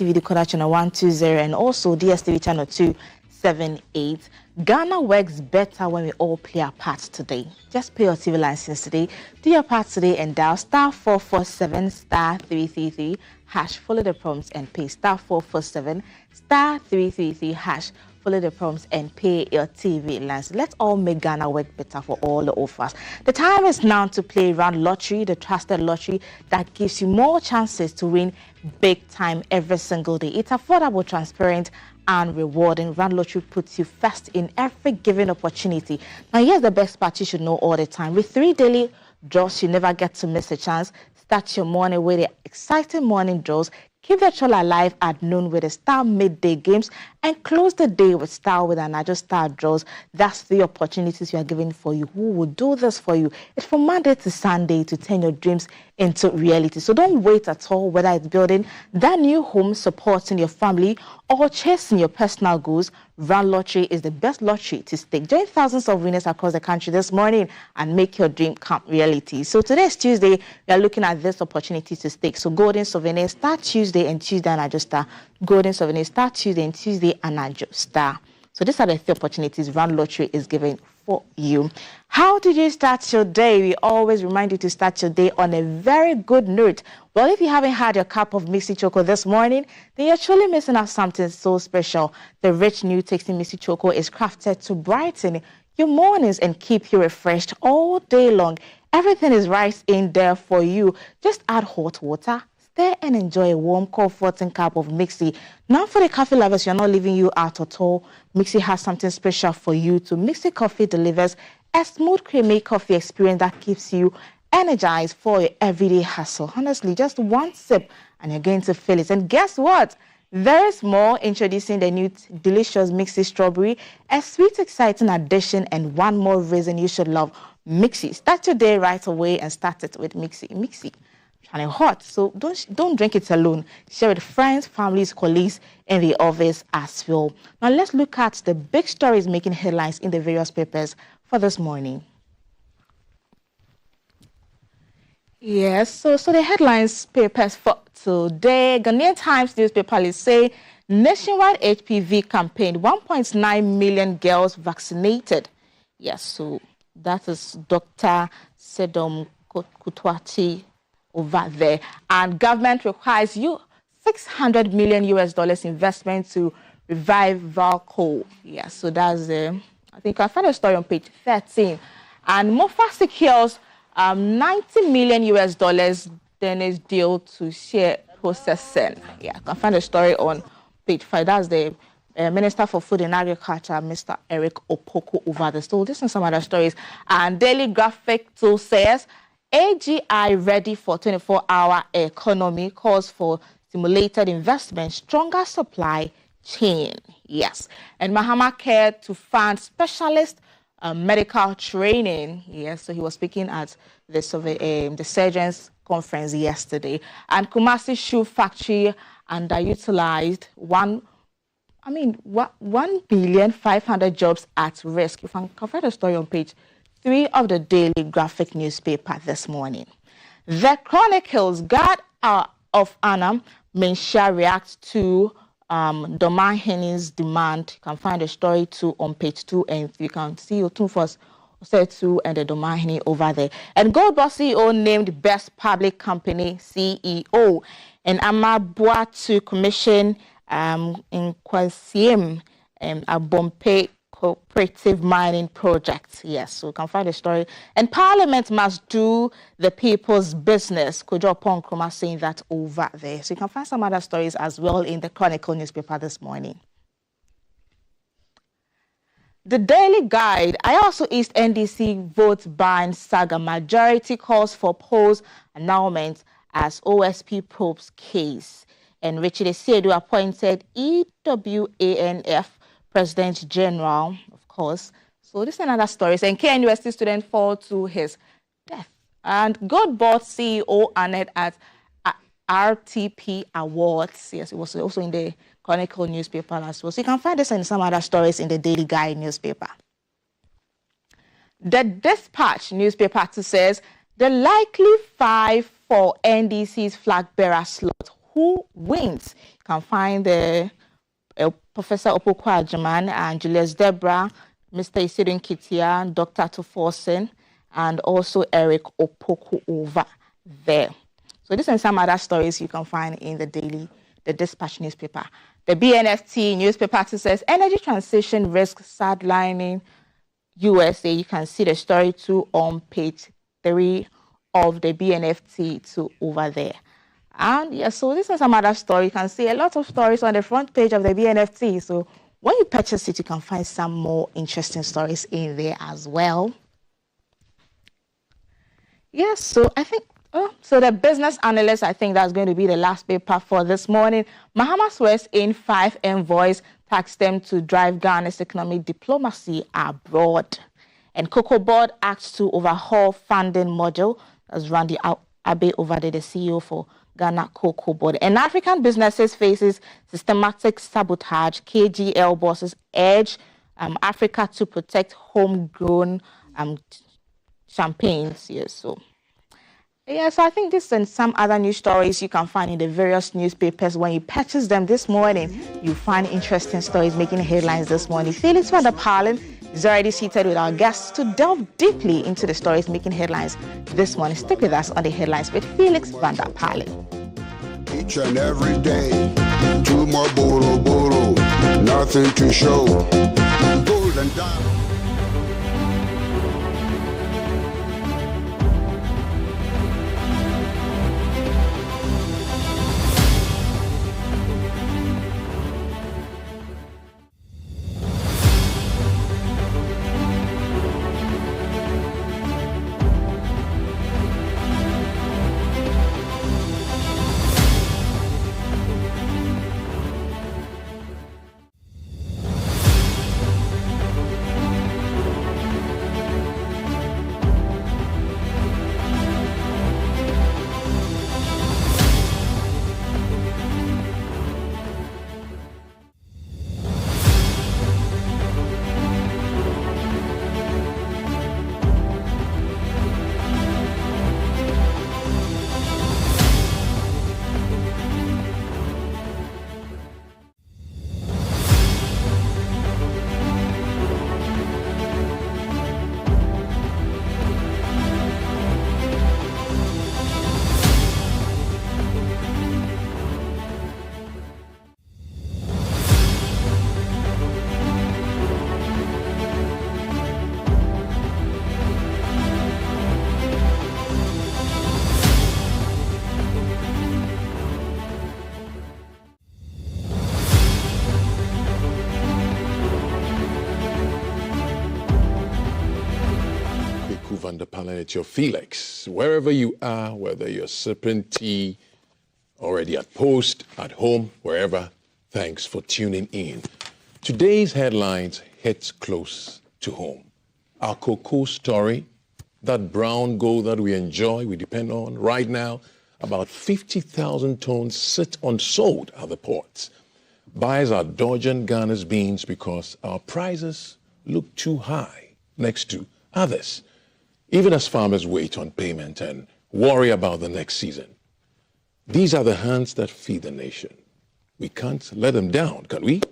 DSTV decoder channel 120 and also DSTV channel 278. Ghana works better when we all play our parts today. Just pay your TV license today, do your part today and dial star 447 star 333 hash, follow the prompts and pay star 447 star 333 hash. Follow the prompts and pay your TV license. Let's all make Ghana work better for all of us. The time is now to play Rand Lottery, the trusted lottery that gives you more chances to win big time every single day. It's affordable, transparent, and rewarding. Rand Lottery puts you first in every given opportunity. Now, here's the best part you should know all the time. With 3 daily draws, you never get to miss a chance. Start your morning with the exciting morning draws. Keep the troll alive at noon with the Star Midday Games and close the day with Star with another Star draws. That's the opportunities we are giving for you. Who will do this for you? It's from Monday to Sunday to turn your dreams into reality. So don't wait at all, whether it's building that new home, supporting your family, or chasing your personal goals. Rand Lottery is the best lottery to stake. Join thousands of winners across the country this morning and make your dream come reality. So today is Tuesday. We are looking at this opportunity to stake. So Golden Souvenir, start Tuesday and Tuesday and adjust. Golden Souvenir, start Tuesday and Tuesday and adjust. So these are the 3 opportunities Rand Lottery is giving for you. How did you start your day? We always remind you to start your day on a very good note. Well, if you haven't had your cup of Mixi Choco this morning, then you're truly missing out something so special. The rich, new tasting Mixi Choco is crafted to brighten your mornings and keep you refreshed all day long. Everything is right in there for you. Just add hot water, stir and enjoy a warm, comforting cup of Mixi. Now for the coffee lovers, you're not leaving you out at all. Mixi has something special for you too. Mixi Coffee delivers a smooth, creamy coffee experience that keeps you energized for your everyday hustle. Honestly, just one sip and you're going to feel it. And guess what? There is more. Introducing the new delicious Mixi Strawberry, a sweet, exciting addition and one more reason you should love Mixi. Start your day right away and start it with Mixi. Mixi. And hot, so don't drink it alone. Share with friends, families, colleagues in the office as well. Now let's look at the big stories making headlines in the various papers for this morning. Yes, so the headlines papers for today. Ghanaian Times newspaper is say nationwide HPV campaign, 1.9 million girls vaccinated. Yes, so that is Dr. Sedom Kutwati over there, and government requires you $600 million investment to revive Valco. Yeah, so that's I think I found a story on page 13. And Mofa secures $90 million Danish deal to share processing. Yeah, I can find a story on page 5. That's the Minister for Food and Agriculture, Mr. Eric Opoku over there. So this and some other stories. And Daily Graphic too says AGI ready for 24-hour economy, calls for stimulated investment, stronger supply chain. Yes. And Mahama Care to fund specialist medical training. Yes. So he was speaking at the surgeons conference yesterday. And Kumasi Shoe Factory underutilized 1,500,000 jobs at risk. You can find a story on page 3 of the Daily Graphic newspaper this morning. The Chronicles, Guard of Honor, Mensah reacts to Domahini's demand. You can find the story too on page 2 and 3. You can see your 2 first, 2 and the Domahini over there. And Gold Boss CEO named Best Public Company CEO. And Amabua to commission in Kwasiem a Bombay cooperative mining project. Yes, so you can find the story. And Parliament must do the people's business. Kojo Ponkroma saying that over there. So you can find some other stories as well in the Chronicle newspaper this morning. The Daily Guide, Ayawaso East NDC votes ban saga. Majority calls for polls annulment as OSP probes case. And Richard Esiedu appointed EWANF President General, of course. So this is another story. And KNUST student fall to his death. And Godboard CEO honored at RTP Awards. Yes, it was also in the Chronicle newspaper as well. So you can find this and some other stories in the Daily Guide newspaper. The Dispatch newspaper says the likely 5 for NDC's flag bearer slot. who wins. You can find the Professor Opoku Ajaman and Julius Debra, Mr. Isidun Kitia, Dr. Tuforsen, and also Eric Opoku over there. So this and some other stories you can find in the Dispatch newspaper. The BNFT newspaper says energy transition risk sidelining USA. You can see the story too on page 3 of the BNFT too over there. And yes, so this is some other story. You can see a lot of stories on the front page of the BNFT. So when you purchase it, you can find some more interesting stories in there as well. Yes, so I think, so the business analyst, I think that's going to be the last paper for this morning. Mahama swears in 5 envoys, tasked them to drive Ghana's economic diplomacy abroad. And Cocoa Board acts to overhaul funding module. That's Randy Abe over there, the CEO for Ghana Cocoa Board. And African businesses faces systematic sabotage. KGL bosses urge Africa to protect homegrown champagnes. Yes, so I think this and some other news stories you can find in the various newspapers. When you purchase them this morning, you find interesting stories making headlines this morning. Felix van der Palen is already seated with our guests to delve deeply into the stories making headlines this morning. Stick with us on the headlines with Felix van der Palen. Each and every day, 2 more bolo, nothing to show. Gold and diamond. Van der Palen, it's your Felix. Wherever you are, whether you're sipping tea, already at post, at home, wherever, thanks for tuning in. Today's headlines hits close to home. Our cocoa story, that brown gold that we enjoy, we depend on right now, about 50,000 tons sit unsold at the ports. Buyers are dodging Ghana's beans because our prices look too high next to others, even as farmers wait on payment and worry about the next season. These are the hands that feed the nation. We can't let them down, can we?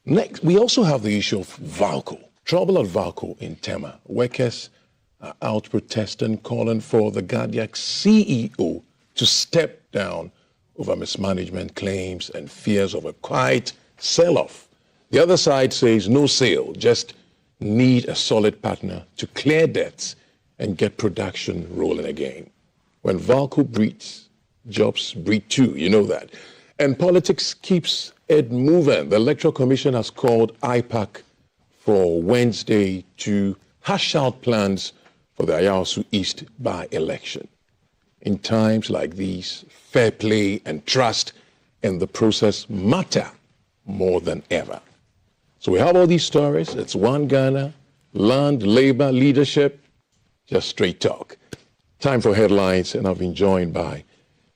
Next, we also have the issue of VALCO. Trouble at VALCO in Tema. Workers are out protesting, calling for the Gadiac CEO to step down over mismanagement claims and fears of a quiet sell-off. The other side says no sale, just need a solid partner to clear debts and get production rolling again. When VALCO breeds, jobs breed too, you know that. And politics keeps it moving. The Electoral Commission has called IPAC for Wednesday to hash out plans for the Ayawasu East by-election. In times like these, fair play and trust in the process matter more than ever. So we have all these stories. It's One Ghana, land, labor, leadership, just straight talk. Time for headlines, and I've been joined by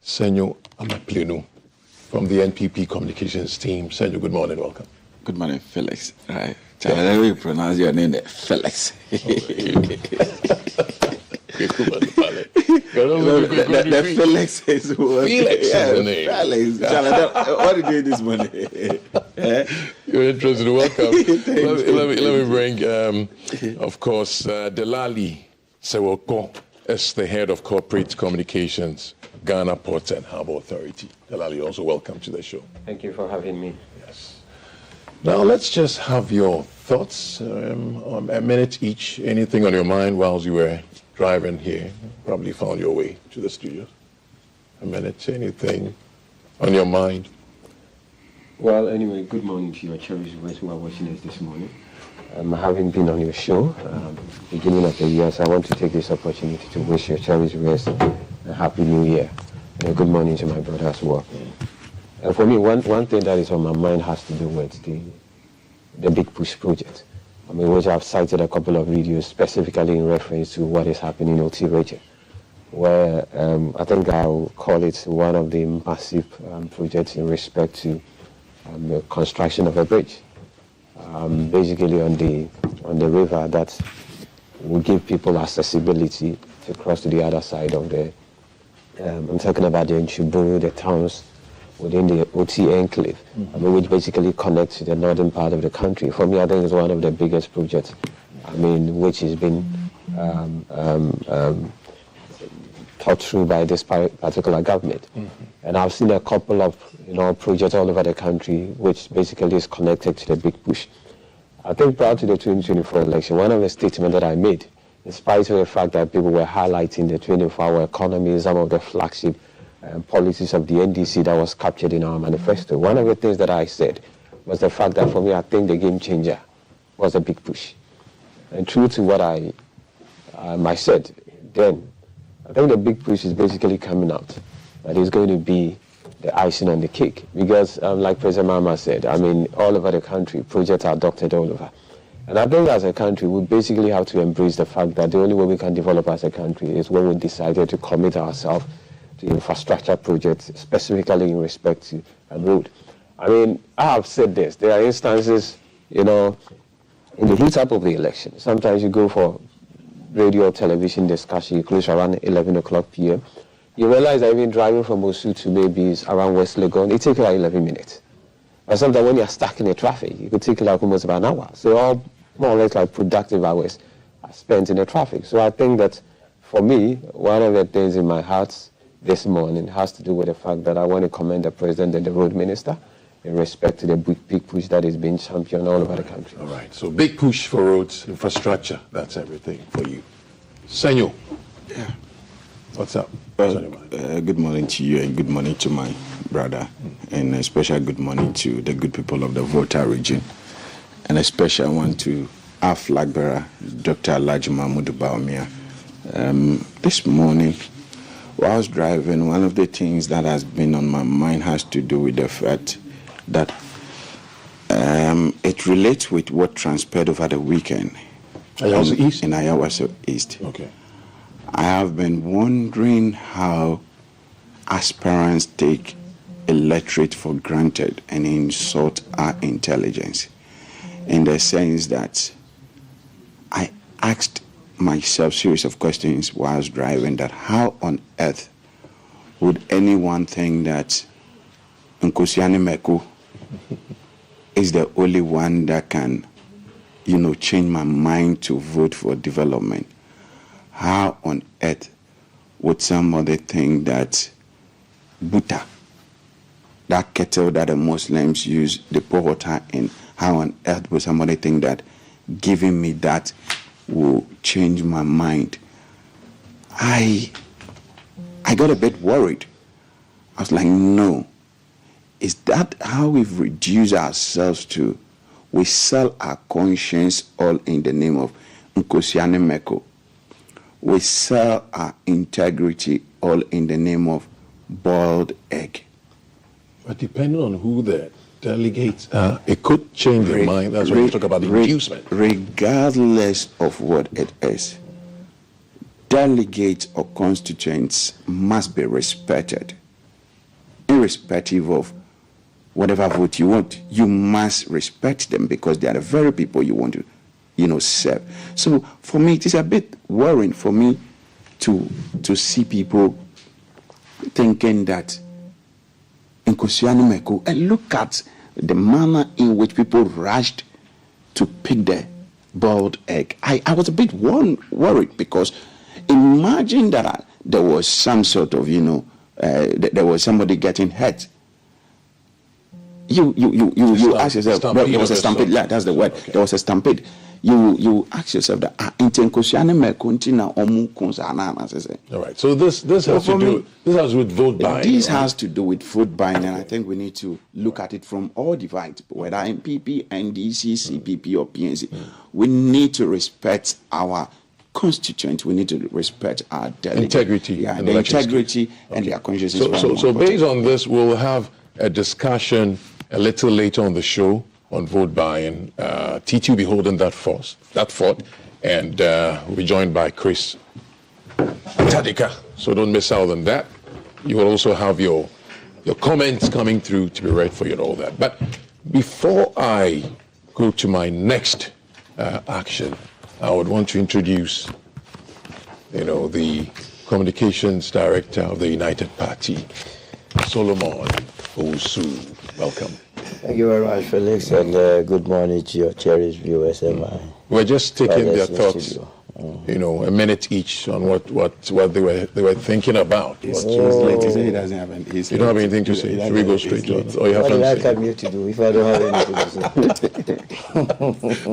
Senyo Amaplenu from the NPP communications team. Senyo, good morning, welcome. Good morning, Felix. Right. How do you pronounce your name there? Felix. The Felix is what? Felix is the name. Felix. What are you doing this morning? You're interested. Welcome. let me bring, of course, Delali Sewoko as the head of corporate communications, Ghana Ports and Harbour Authority. Delali, also welcome to the show. Thank you for having me. Yes. Now let's just have your thoughts, on a minute each. Anything on your mind whilst you were driving here? Probably found your way to the studio. A minute, anything on your mind? Well, anyway, good morning to your cherished viewers who are watching us this morning. Having been on your show, beginning of the year, so I want to take this opportunity to wish your cherished viewers a happy new year. And a good morning to my brother as well. And for me, one thing that is on my mind has to do with the Big Push project. I mean, which I've cited a couple of videos specifically in reference to what is happening in OT region, where I think I'll call it one of the massive projects in respect to the construction of a bridge, basically on the river that will give people accessibility to cross to the other side of the. I'm talking about the Nchiburu, the towns within the OT enclave, I mean, which basically connects to the northern part of the country. For me, I think it's one of the biggest projects, I mean, which has been thought through by this particular government. And I've seen a couple of, projects all over the country, which basically is connected to the Big Push. I think prior to the 2024 election, one of the statements that I made, in spite of the fact that people were highlighting the 24-hour economy, some of the flagship policies of the NDC that was captured in our manifesto. One of the things that I said was the fact that for me, I think the game changer was a Big Push. And true to what I said then, I think the Big Push is basically coming out. That is going to be the icing on the cake. Because like President Mahama said, I mean, all over the country, projects are adopted all over. And I think as a country, we basically have to embrace the fact that the only way we can develop as a country is when we decided to commit ourselves to infrastructure projects, specifically in respect to a road. I mean, I have said this. There are instances, in the heat up of the election. Sometimes you go for radio or television discussion, you close around 11 o'clock p.m. You realize that even driving from Osu to maybe around West Legon, it takes you like 11 minutes. But sometimes when you're stuck in the traffic, it could take you like almost about an hour. So all more or less like productive hours are spent in the traffic. So I think that for me, one of the things in my heart this morning has to do with the fact that I want to commend the president and the road minister in respect to the big push that is being championed all over the country. All right, so big push for roads, infrastructure, that's everything for you. Senyo. Yeah. What's up? Good morning to you and good morning to my brother, and a special good morning to the good people of the Volta region. And a special one to our flag bearer, Dr. Alhaji Mahmood Bawumia. This morning, while I was driving, one of the things that has been on my mind has to do with the fact that it relates with what transpired over the weekend. Ayawaso East? In Ayawaso East. Okay. I have been wondering how aspirants take electorate for granted and insult our intelligence, in the sense that I asked myself a series of questions while I was driving, that how on earth would anyone think that Nkosi Animeko is the only one that can, change my mind to vote for development? How on earth would somebody think that butter, that kettle that the Muslims use, they pour water in, how on earth would somebody think that giving me that will change my mind? I got a bit worried. I was like, no. Is that how we've reduced ourselves to? We sell our conscience all in the name of Nkosi Animeko. We sell our integrity all in the name of boiled egg. But depending on who the delegates are, it could change their mind. That's when you talk about the inducement. Regardless of what it is, delegates or constituents must be respected. Irrespective of whatever vote you want, you must respect them because they are the very people you want to serve. So for me, it is a bit worrying for me to see people thinking that Nkosiano Meko, and look at the manner in which people rushed to pick the boiled egg. I was a bit worried, because imagine that there was some sort of, there was somebody getting hurt. You ask yourself, there was a stampede. Yeah, that's the word. Okay. There was a stampede. You ask yourself that all right. So this has to do with vote buying. This has to do with vote buying, and I think we need to look at it from all divides, whether MPP, NDC, CPP, or PNC. We need to respect our constituents. We need to respect our integrity, and the integrity and their consciences. So based on this, we'll have a discussion a little later on the show on vote buying. TT will be holding that fort, and we'll be joined by Chris Tadika. So don't miss out on that. You will also have your comments coming through to be read for you and all that. But before I go to my next action, I would want to introduce, the communications director of the United Party, Solomon Owusu. Welcome. Thank you very much, Felix, and good morning to your cherished viewers. We're just taking their thoughts, a minute each on what they were thinking about. It's too late. He doesn't have anything. You don't have anything to say. Should we go straight to it? Or you have what did I come here to do if I don't have anything to say?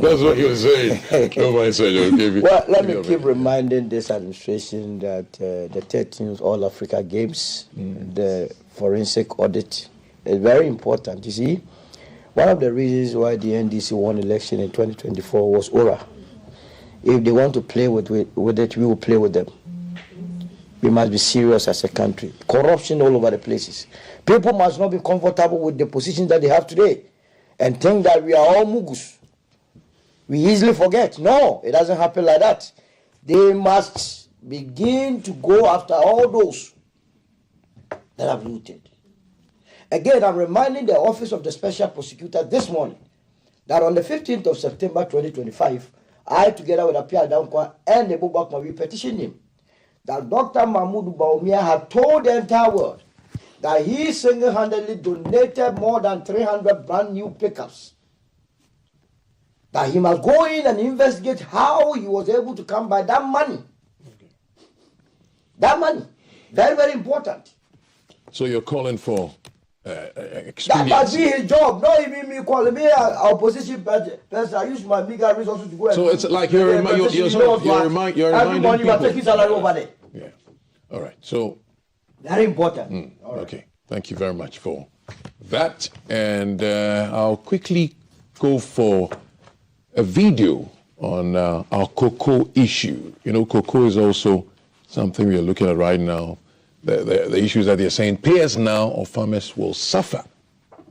That's what you were saying. Nobody said you gave it. Well, let me keep reminding this administration that the 13th All Africa Games, the forensic audit, is very important. You see, one of the reasons why the NDC won election in 2024 was ORA. If they want to play with it, we will play with them. We must be serious as a country. Corruption all over the places. People must not be comfortable with the position that they have today and think that we are all mugus. We easily forget. No, it doesn't happen like that. They must begin to go after all those that have looted. Again, I'm reminding the Office of the Special Prosecutor this morning that on the 15th of September 2025, I, together with Apia Dankwa and the Bubakma, we petitioned him that Dr. Mahmoud Bawumia had told the entire world that he single-handedly donated more than 300 brand new pickups. That he must go in and investigate how he was able to come by that money. That money. Very, very important. So you're calling for experience. That must be his job. Not even me calling me an opposition person. I use my bigger resources to go. So it's like you're reminding people. Taking salary over there. Yeah. All right. So. Very important. Right. Okay. Thank you very much for that. And I'll quickly go for a video on our cocoa issue. Cocoa is also something we are looking at right now. The issues that they're saying, payers now or farmers will suffer.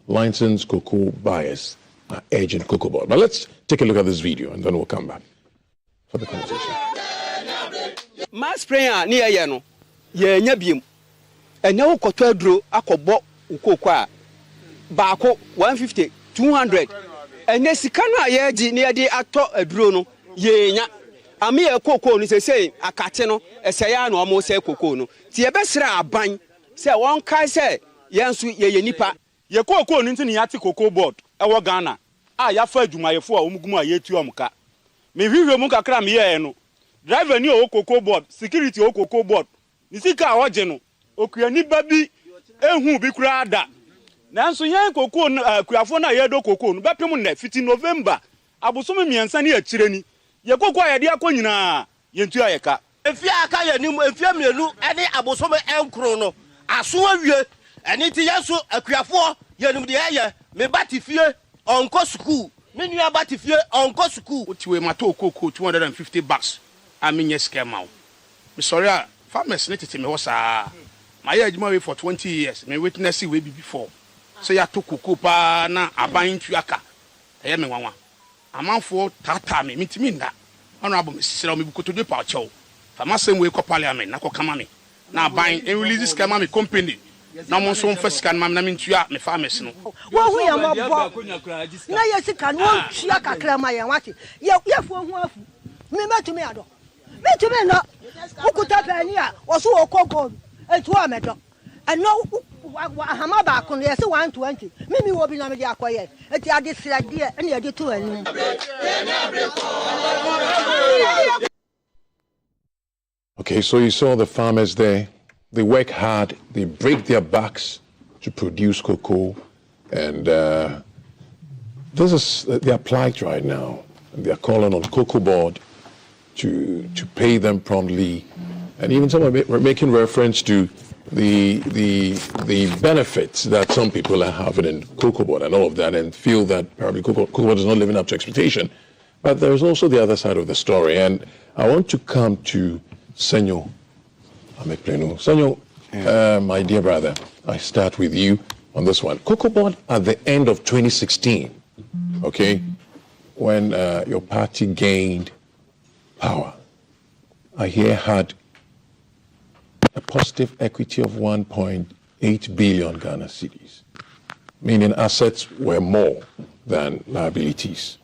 Licensed cocoa buyers are urging Cocoa Board. But let's take a look at this video and then we'll come back for the conversation. Mass prayer near Yano, ye nyabium. And now Cotodro, Akobo, Ukoka, Bako, 150, 200. And Nesikana Yaji near the actor a drono, ye nya. Ami e cocoa ni say akate no esaya no omo say cocoa no ti e besra aban say won kai say yensu ye nipa ye cocoa no ntini yate Cocoa Board e wo Ghana a ya fa adwumayefo a omugum a yetu omka me hwehwe mu kakra me ye no driver ni o Cocoa Board security o Cocoa Board ni sika a woje no okua ni ba bi ehu bi kura ada nanso yen cocoa kuafo na ye do cocoa no bepem na 15 November abosom miensa ne akire ni ye kokwa ye dia ko nyina ye ntu ayeka efia aka ye nim efia mienu ene abosome enkro no aso awie ene ti yeso akuafo ye nim de ye me batifie onko school me nua batifie onko school otiwe mato okoko 250 bucks amenye skema me sorry farmers ne tete me ho saa my ejuma we for 20 years me witness we be before say ya to koko pa na aban tuaka eye me wanwa amanfo tata me mitimi nda honorable Mr. me bukoto de pa chew famasem we ko parliament na ko kama me na aban en release skema me company na mo so mfa sika na me ntua me farmers no wo hu ya mo bo na ye sika no tua kakra ma ye wate ye fo hu afu me metumi ado Me to me no. Ukuta penny was so cocoa. And 2 metal. And no Hamaba can say 120. Mimi will be not the acquired. It's a this idea and you do 2 and Okay, so you saw the farmers there. They work hard. They break their backs to produce cocoa. And this is their plight right now. They are calling on Cocoa Board to pay them promptly. And even some are making reference to the benefits that some people are having in Cocoa Board and all of that, and feel that probably Cocoa Board is not living up to expectation. But there's also the other side of the story. And I want to come to Senyo Amekplenu. Senyo, my dear brother, I start with you on this one. Cocoa Board at the end of 2016, okay, when your party gained power, I hear had a positive equity of 1.8 billion Ghana cedis, meaning assets were more than liabilities.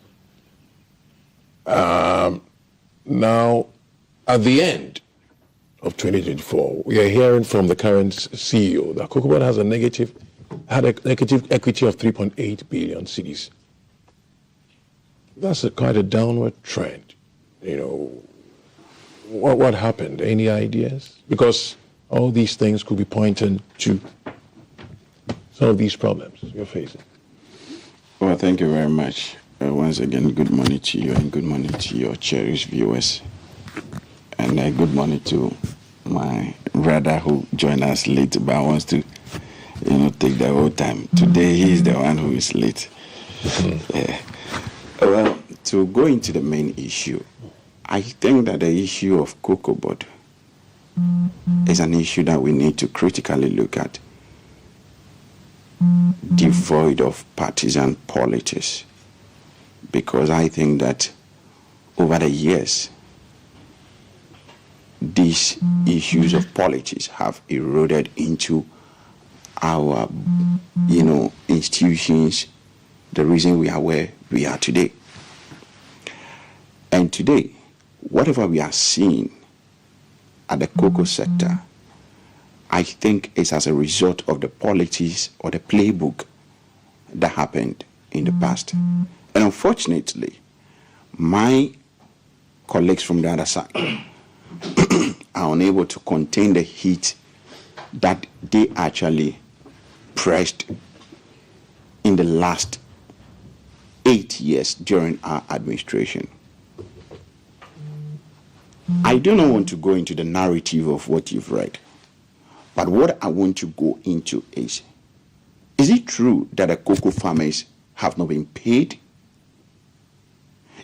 Now, at the end of 2024, we are hearing from the current CEO that Cocoa Board had a negative equity of 3.8 billion cedis. That's quite a downward trend. You know, what happened? Any ideas? Because all these things could be pointing to some of these problems you're facing. Well, thank you very much. Once again, good morning to you and good morning to your cherished viewers. And good morning to my brother who joined us late but wants to, take the whole time. Today, he is the one who is late. Well, to go into the main issue, I think that the issue of Cocoa Board is an issue that we need to critically look at, devoid of partisan politics, because I think that over the years, these issues of politics have eroded into our, institutions, the reason we are where we are today. And today, whatever we are seeing at the cocoa sector, I think is as a result of the politics or the playbook that happened in the past. And unfortunately, my colleagues from the other side are unable to contain the heat that they actually pressed in the last 8 years during our administration. I do not want to go into the narrative of what you've read, but what I want to go into is it true that the cocoa farmers have not been paid?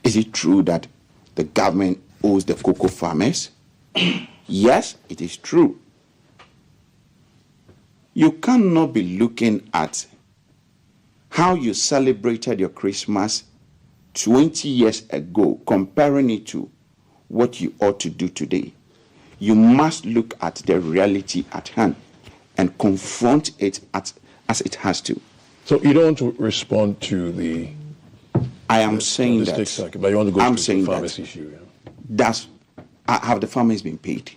Is it true that the government owes the cocoa farmers? Yes, it is true. You cannot be looking at how you celebrated your Christmas 20 years ago, comparing it to what you ought to do today. You must look at the reality at hand and confront it as it has to. So you don't want to respond to the... I am saying that... But you want to go I'm to saying the farmers that issue. Yeah. Have the farmers been paid?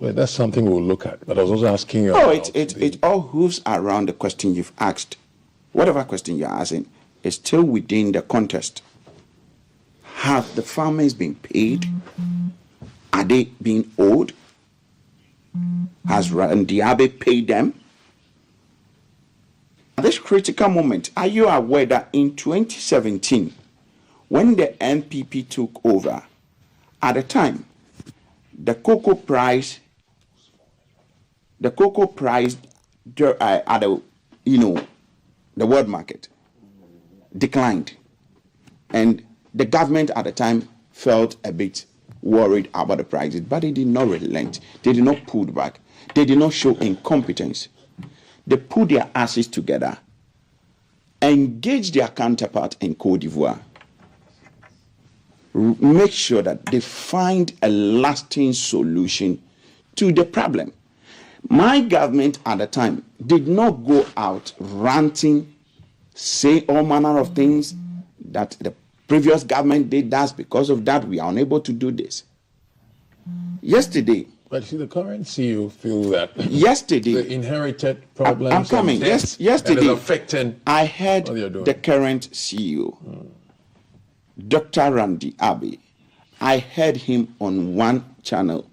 Well, that's something we'll look at. But I was also asking you... it all hooves around the question you've asked. Whatever question you're asking is still within the context. Have the farmers been paid? Are they being owed? Has Randiabe paid them? At this critical moment, are you aware that in 2017, when the NPP took over, at the time, the cocoa price at the world market declined, and the government at the time felt a bit worried about the prices, but they did not relent. They did not pull back. They did not show incompetence. They put their asses together, engaged their counterpart in Côte d'Ivoire, make sure that they find a lasting solution to the problem. My government at the time did not go out ranting, say all manner of things that the previous government did. That's because of that we are unable to do this. Yesterday. But see, the current CEO feel that yesterday the inherited problems. I'm coming. Yesterday, affecting I heard the current CEO, Dr. Randy Abbey. I heard him on one channel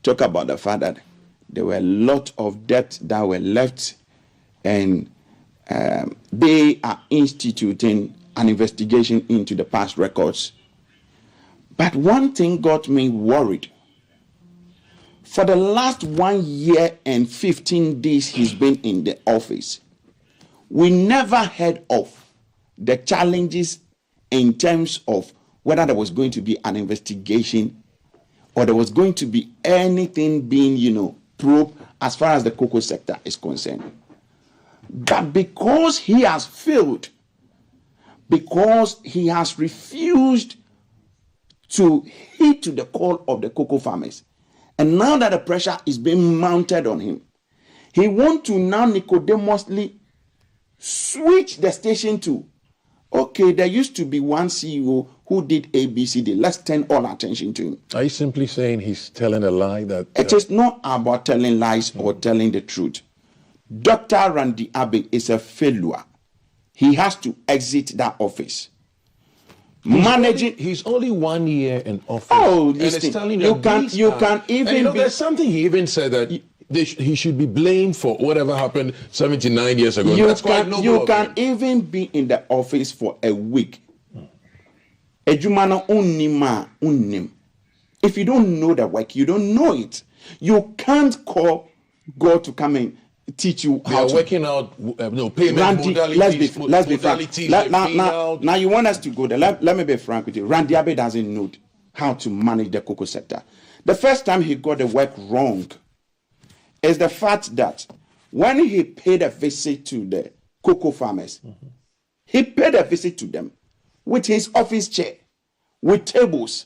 talk about the fact that there were a lot of debt that were left, and they are instituting an investigation into the past records. But one thing got me worried. For the last 1 year and 15 days he's been in the office, we never heard of the challenges in terms of whether there was going to be an investigation or there was going to be anything being, probed as far as the cocoa sector is concerned. But because he has failed, because he has refused to heed to the call of the cocoa farmers, and now that the pressure is being mounted on him, he wants to now Nicodemously switch the station to, okay, there used to be one CEO who did ABCD. Let's turn all attention to him. Are you simply saying he's telling a lie? That it is not about telling lies or telling the truth. Dr. Randy Abbey is a failure. He has to exit that office. He's only 1 year in office. Oh, and listen, it's telling you can even there's something he even said that he should be blamed for whatever happened 79 years ago. You can even be in the office for a week. If you don't know the work, you don't know it. You can't call God to come and teach you how to. Working out payment Randy, modalities. Let's be frank. Now you want us to go there. Let me be frank with you. Randy Abbey doesn't know how to manage the cocoa sector. The first time he got the work wrong is the fact that when he paid a visit to the cocoa farmers, he paid a visit to them with his office chair, with tables.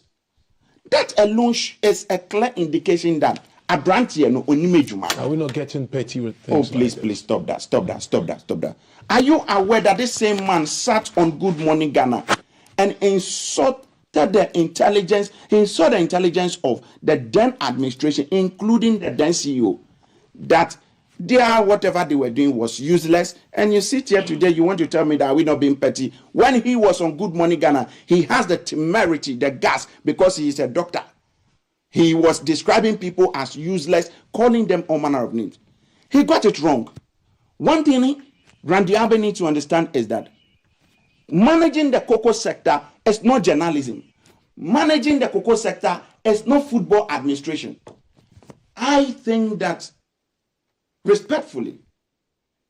That alone is a clear indication that are we not getting petty with things? Oh, please stop that. Are you aware that this same man sat on Good Morning Ghana and insulted the intelligence? He insulted the intelligence of the then administration, including the then CEO, that whatever they were doing was useless. And you sit here today, you want to tell me that we're not being petty. When he was on Good Morning Ghana, he has the temerity, the gas, because he is a doctor. He was describing people as useless, calling them all manner of names. He got it wrong. One thing Randy Abbey needs to understand is that managing the cocoa sector is not journalism. Managing the cocoa sector is not football administration. I think that, respectfully,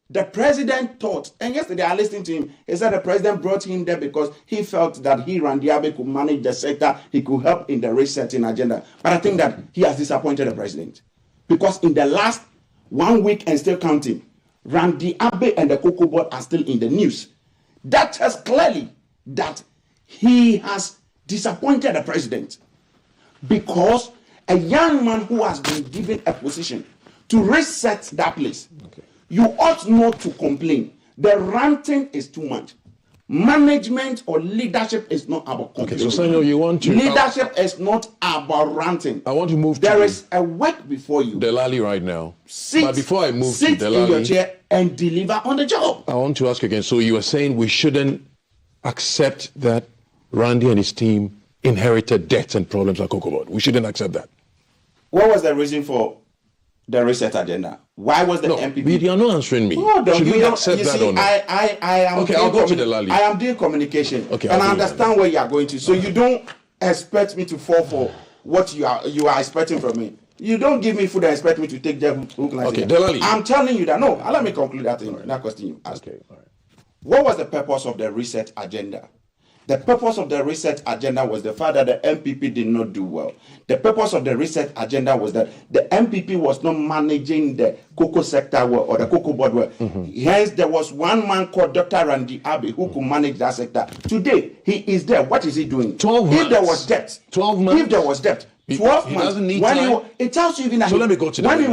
the president thought, and yesterday I listened to him, he said the president brought him there because he felt that Randy Abbey, could manage the sector, he could help in the resetting agenda. But I think that he has disappointed the president. Because in the last 1 week and still counting, Randy Abbey and the Cocoa Board are still in the news. That tells clearly that he has disappointed the president. Because a young man who has been given a position to reset that place, you ought not to complain. The ranting is too much. Management or leadership is not about complaining. Okay, so Senor, you want to... Leadership is not about ranting. I want to move There is a work before you. Delali right now. But before I move to Delali... in your chair and deliver on the job. I want to ask again. So you are saying we shouldn't accept that Randy and his team inherited debts and problems at Cocoa Board. We shouldn't accept that. What was the reason for the reset agenda? Why was the MPP? You are not answering me. Should we accept that or not? I am. Okay, I'll go to Delali. I am doing communication, okay, and I understand where you are going to. So you don't expect me to fall for what you are expecting from me. You don't give me food and expect me to take the hook line. Okay, Delali. I'm telling you that. No, let me conclude that thing. That question you asked. Okay, all right. What was the purpose of the reset agenda? The purpose of the reset agenda was the fact that the MPP did not do well. The purpose of the reset agenda was that the MPP was not managing the cocoa sector well, or the cocoa board well. Hence, there was one man called Dr. Randy Abbey who could manage that sector. Today, he is there. What is he doing? 12 months. If there was debt, 12 months. If there was debt, 12 months. Doesn't need time. It tells you even that so let me go to when he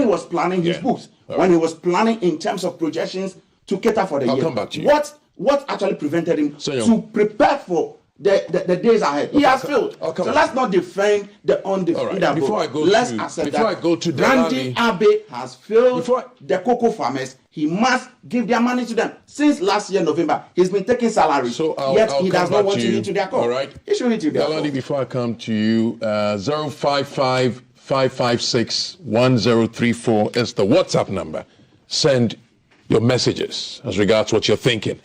was planning his books, when he was planning in terms of projections to cater for the year. I'll come back to you. What actually prevented him to prepare for the days ahead. He has failed. So let's not defend the undefeatable. Before I go let's to, accept before that I go to Randy Abbey has failed the cocoa farmers. He must give their money to them. Since last year, November, he's been taking salary. So yet he does not want to hit to their call. All right. He should hit to their call. Before I come to you, 055-556-1034 is the WhatsApp number. Send your messages as regards what you're thinking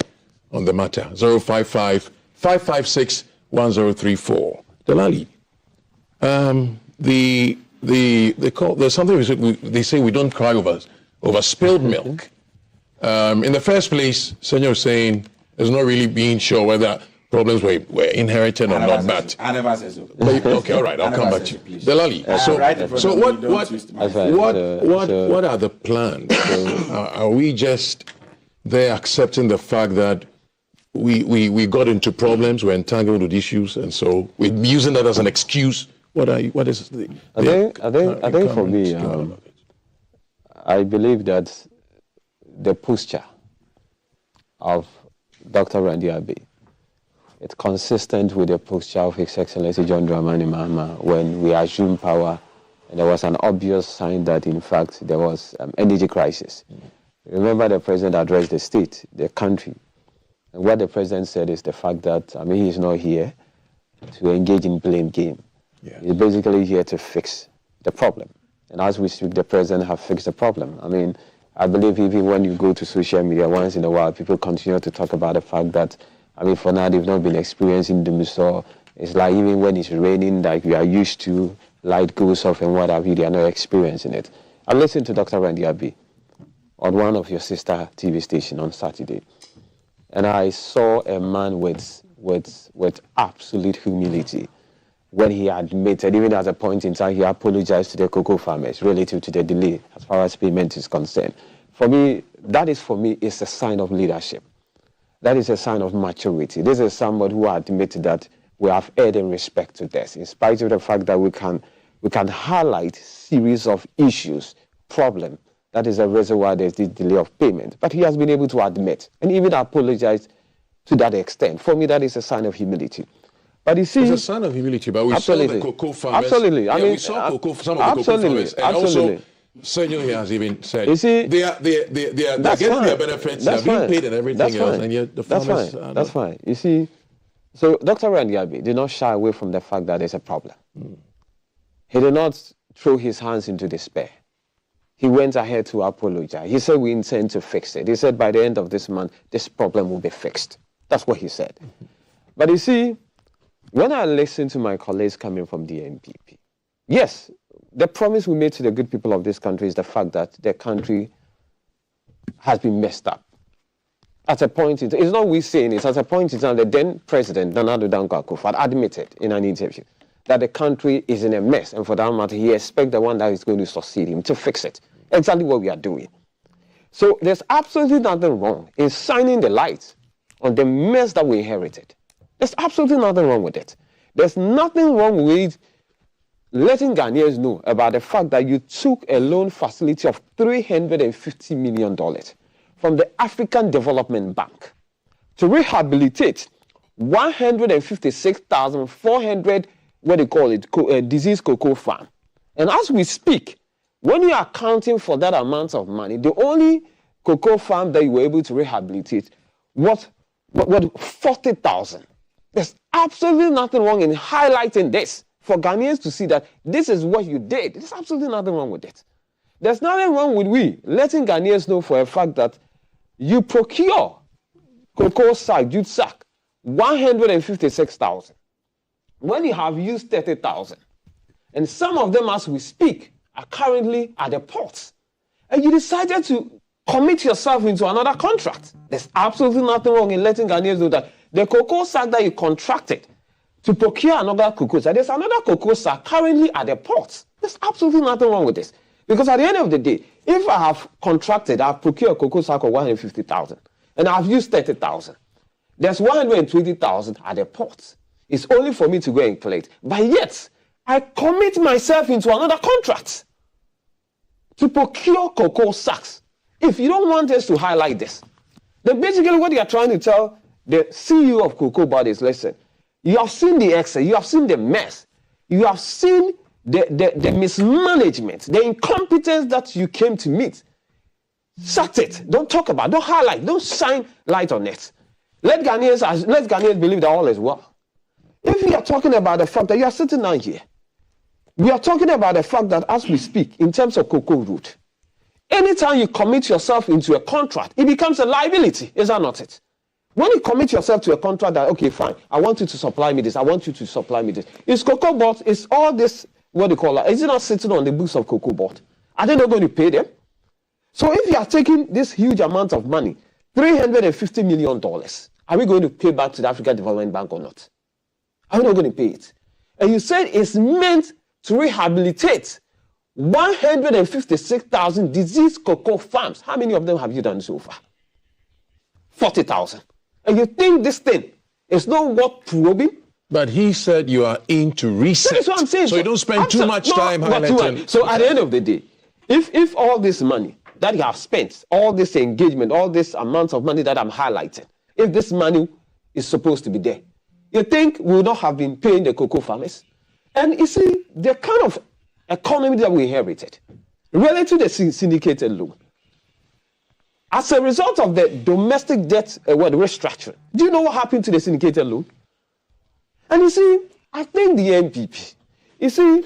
on the matter. 055-556-1034. Delali, they call, there's something they say we don't cry over spilled milk. In the first place, Senor was saying there's not really being sure whether problems were inherited or not. But I never said so. Okay, all right, I'll come back to you. Delali, so what are the plans? Are we just there accepting the fact that we got into problems, we're entangled with issues, and so we're using that as an excuse? What is the I think for me, I believe that the posture of Dr. Randy Abbey, it's consistent with the posture of His Excellency John Dramani Mahama when we assumed power, and there was an obvious sign that, in fact, there was energy crisis. Remember, the president addressed the state, the country, and what the president said is the fact that, he's not here to engage in blame game. Yeah. He's basically here to fix the problem. And as we speak, the president has fixed the problem. I believe even when you go to social media once in a while, people continue to talk about the fact that, for now, they've not been experiencing doom. So it's like even when it's raining, like we are used to, light goes off and what have you, they are not experiencing it. I listened to Dr. Randy Abbey on one of your sister TV stations on Saturday. And I saw a man with absolute humility when he admitted, even at a point in time, he apologized to the cocoa farmers relative to the delay as far as payment is concerned. For me, is a sign of leadership. That is a sign of maturity. This is somebody who admitted that we have erred in respect to this, in spite of the fact that we can highlight series of issues, problem. That is a reason why there's this delay of payment. But he has been able to admit and even apologize to that extent. For me, that is a sign of humility. But you see, it's a sign of humility, but we saw the cocoa farmers. Absolutely. We saw some of the cocoa farmers. And also, Senor here has even said, they are getting their benefits, they're being paid and everything else, and yet the farmers... That's fine. You see, so Dr. Randy Abbey did not shy away from the fact that there's a problem. He did not throw his hands into despair. He went ahead to apologize. He said, we intend to fix it. He said, by the end of this month, this problem will be fixed. That's what he said. But you see, when I listen to my colleagues coming from the NPP, yes, the promise we made to the good people of this country is the fact that the country has been messed up. At a point in time, it's not we saying it, at a point in time, the then president, Nana Addo Dankwa Akufo, admitted in an interview that the country is in a mess, and for that matter, he expects the one that is going to succeed him to fix it. Exactly what we are doing. So there's absolutely nothing wrong in shining the light on the mess that we inherited. There's absolutely nothing wrong with it. There's nothing wrong with letting Ghanaians know about the fact that you took a loan facility of $350 million from the African Development Bank to rehabilitate 156,400, diseased cocoa farm. And as we speak, when you are accounting for that amount of money, the only cocoa farm that you were able to rehabilitate was 40,000. There's absolutely nothing wrong in highlighting this for Ghanaians to see that this is what you did. There's absolutely nothing wrong with it. There's nothing wrong with we letting Ghanaians know for a fact that you procure cocoa sack, jute sack, 156,000. When you have used 30,000, and some of them, as we speak, are currently at the ports, and you decided to commit yourself into another contract. There's absolutely nothing wrong in letting Ghanaians know that the cocoa sack that you contracted to procure another cocoa sack, there's another cocoa sack currently at the ports. There's absolutely nothing wrong with this. Because at the end of the day, if I have contracted, I've procured a cocoa sack of 150,000, and I've used 30,000, there's 120,000 at the ports. It's only for me to go and collect. But yet, I commit myself into another contract to procure cocoa sacks. If you don't want us to highlight this, then basically what you are trying to tell the CEO of Cocoa Bud is, listen, You have seen the excess. You have seen the mess. You have seen the mismanagement, the incompetence that you came to meet. Shut it. Don't talk about it. Don't highlight. Don't shine light on it. Let Ghanaians believe that all is well. If we are talking about the fact that you are sitting down here, we are talking about the fact that as we speak, in terms of cocoa root, anytime you commit yourself into a contract, it becomes a liability. Is that not it? When you commit yourself to a contract that, okay, fine, I want you to supply me this, I want you to supply me this. Is Cocoa Board, is all this, what do you call it, is it not sitting on the books of Cocoa Board? Are they not going to pay them? So if you are taking this huge amount of money, $350 million, are we going to pay back to the African Development Bank or not? Are we not going to pay it? And you said it's meant to rehabilitate 156,000 diseased cocoa farms. How many of them have you done so far? 40,000. And you think this thing is not worth probing? But he said you are in to reset. That's what I'm saying. So you don't spend too much time highlighting. So at the end of the day, if all this money that you have spent, all this engagement, all this amounts of money that I'm highlighting, if this money is supposed to be there, you think we would not have been paying the cocoa farmers? And you see, the kind of economy that we inherited, related to the syndicated loan, as a result of the domestic debt restructuring, do you know what happened to the syndicated loan? And you see, I think the NPP, you see,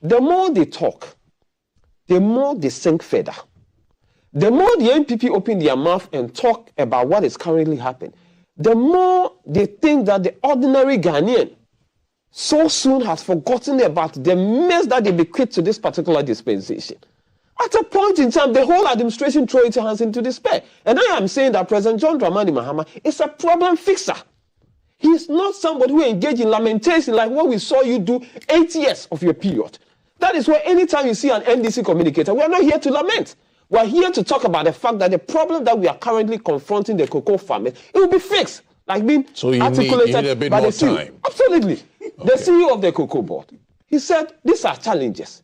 the more they talk, the more they sink further. The more the NPP open their mouth and talk about what is currently happening, the more they think that the ordinary Ghanaian so soon has forgotten about the mess that they bequeathed to this particular dispensation. At a point in time, the whole administration threw its hands into despair. And I am saying that President John Dramani Mahama is a problem fixer. He is not somebody who engaged in lamentation like what we saw you do 8 years of your period. That is why anytime you see an NDC communicator, we are not here to lament. We are here to talk about the fact that the problem that we are currently confronting the cocoa farmers, it will be fixed, like being articulated you need a bit by more the CEO. time. Absolutely. Okay. The CEO of the Cocoa Board, he said, these are challenges.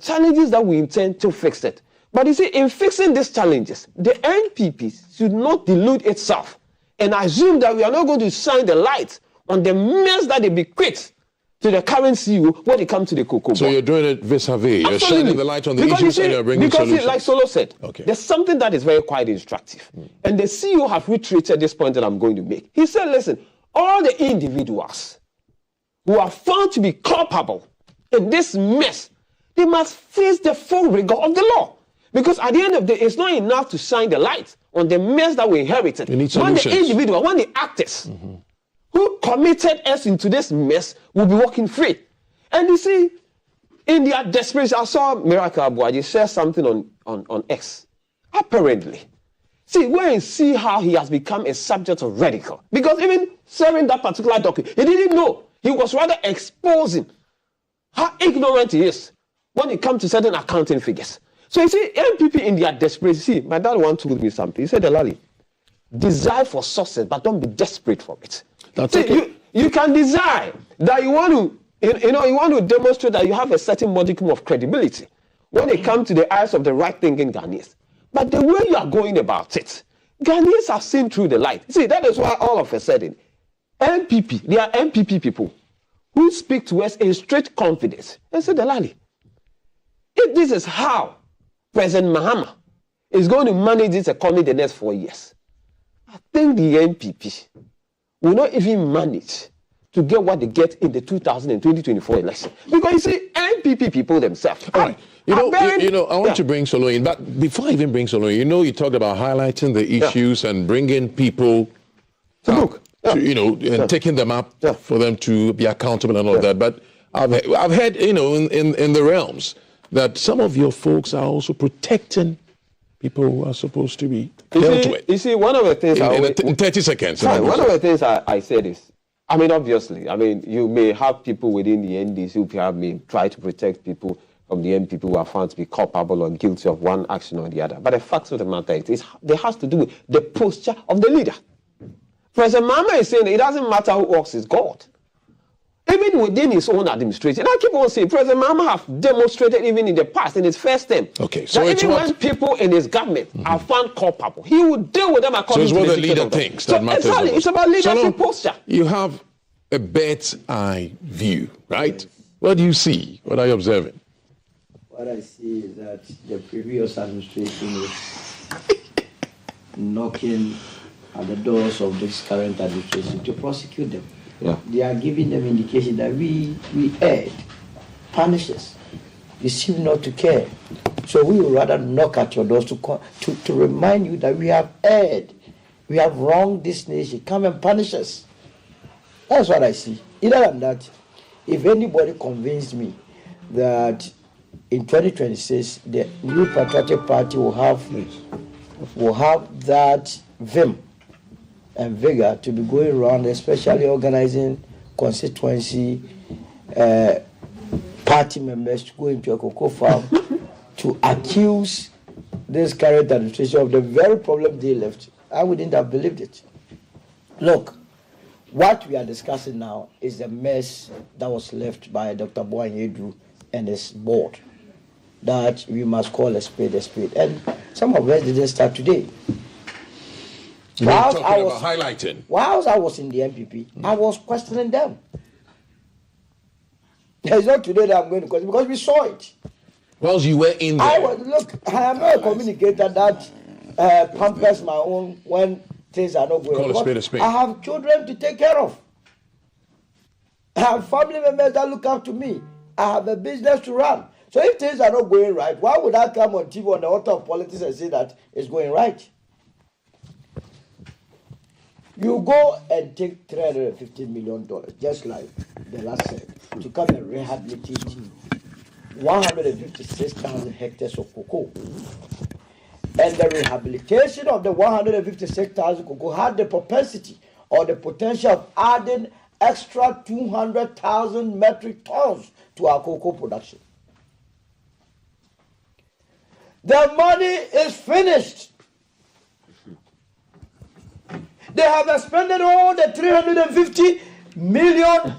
Challenges that we intend to fix it. But you see, in fixing these challenges, the NPP should not delude itself and assume that we are not going to shine the light on the mess that they bequeath to the current CEO when it comes to the cocoa board. So you're doing it vis-a-vis. You're shining the light on the because issues and you're bringing solutions. Like Solo said, there's something that is very quite instructive. And the CEO have reiterated this point that I'm going to make. He said, listen, all the individuals who are found to be culpable in this mess, they must face the full rigor of the law. Because at the end of the day, it's not enough to shine the light on the mess that we inherited. We need solutions. When the individual, when the actors who committed us into this mess will be walking free. And you see, in their desperation, I saw Miracle Abuaji share something on X. Apparently. See, go and see how he has become a subject of ridicule. Because even sharing that particular document, he didn't know. He was rather exposing how ignorant he is when it comes to certain accounting figures. So you see, NPP in their desperation, see, my dad once told me something. He said, Delali, desire for success, but don't be desperate for it. You can desire that you want to demonstrate that you have a certain modicum of credibility when it comes to the eyes of the right-thinking Ghanaians. But the way you are going about it, Ghanaians have seen through the light. See, that is why all of a sudden, NPP, they are NPP people who speak to us in straight confidence and say, Delali, if this is how President Mahama is going to manage this economy the next 4 years, I think the NPP will not even manage to get what they get in the 2024 election. Because you see, NPP people themselves. All right. I want to bring Solo in, but before I even bring Solo in, you talked about highlighting the issues and bringing people to look. And taking them up for them to be accountable and all that. But I've heard, in the realms that some of your folks are also protecting people who are supposed to be dealt with. You see, one of the things... In 30 seconds. One of the things I said is, obviously, you may have people within the NDC who perhaps may try to protect people from the NPP who are found to be culpable or guilty of one action or the other. But the fact of the matter is, it has to do with the posture of the leader. President Mahama is saying it doesn't matter who works is God. Even within his own administration. I keep on saying, President Mahama have demonstrated even in the past, in his first term, so that even when people in his government are found culpable, he will deal with them according to the leader thinks that matters. It's about leadership posture. You have a bird's eye view, right? What do you see? What are you observing? What I see is that the previous administration is knocking at the doors of this current administration to prosecute them. Yeah. They are giving them indication that we erred, punish us. You seem not to care. So we would rather knock at your doors to remind you that we have erred. We have wronged this nation. Come and punish us. That's what I see. Other than that, if anybody convinced me that in 2026 the New Patriotic Party will have that vim and vigor to be going around, especially organizing constituency party members to go into a cocoa farm to accuse this current administration of the very problem they left, I wouldn't have believed it. Look, what we are discussing now is the mess that was left by Dr. Boanyedru and his board that we must call a spade a spade. And some of us didn't start today. Whilst I was in the MPP, I was questioning them. It's not today that I'm going to question, because we saw it. Whilst you were in there. I am not a communicator that pampers my own when things are not going on. Call a spade a spade. I have children to take care of. I have family members that look after me. I have a business to run. So if things are not going right, why would I come on TV on the altar of politics and say that it's going right? You go and take $350 million, just like the last said, to come and rehabilitate 156,000 hectares of cocoa. And the rehabilitation of the 156,000 cocoa had the propensity or the potential of adding extra 200,000 metric tons to our cocoa production. The money is finished. They have expended all the $350 million.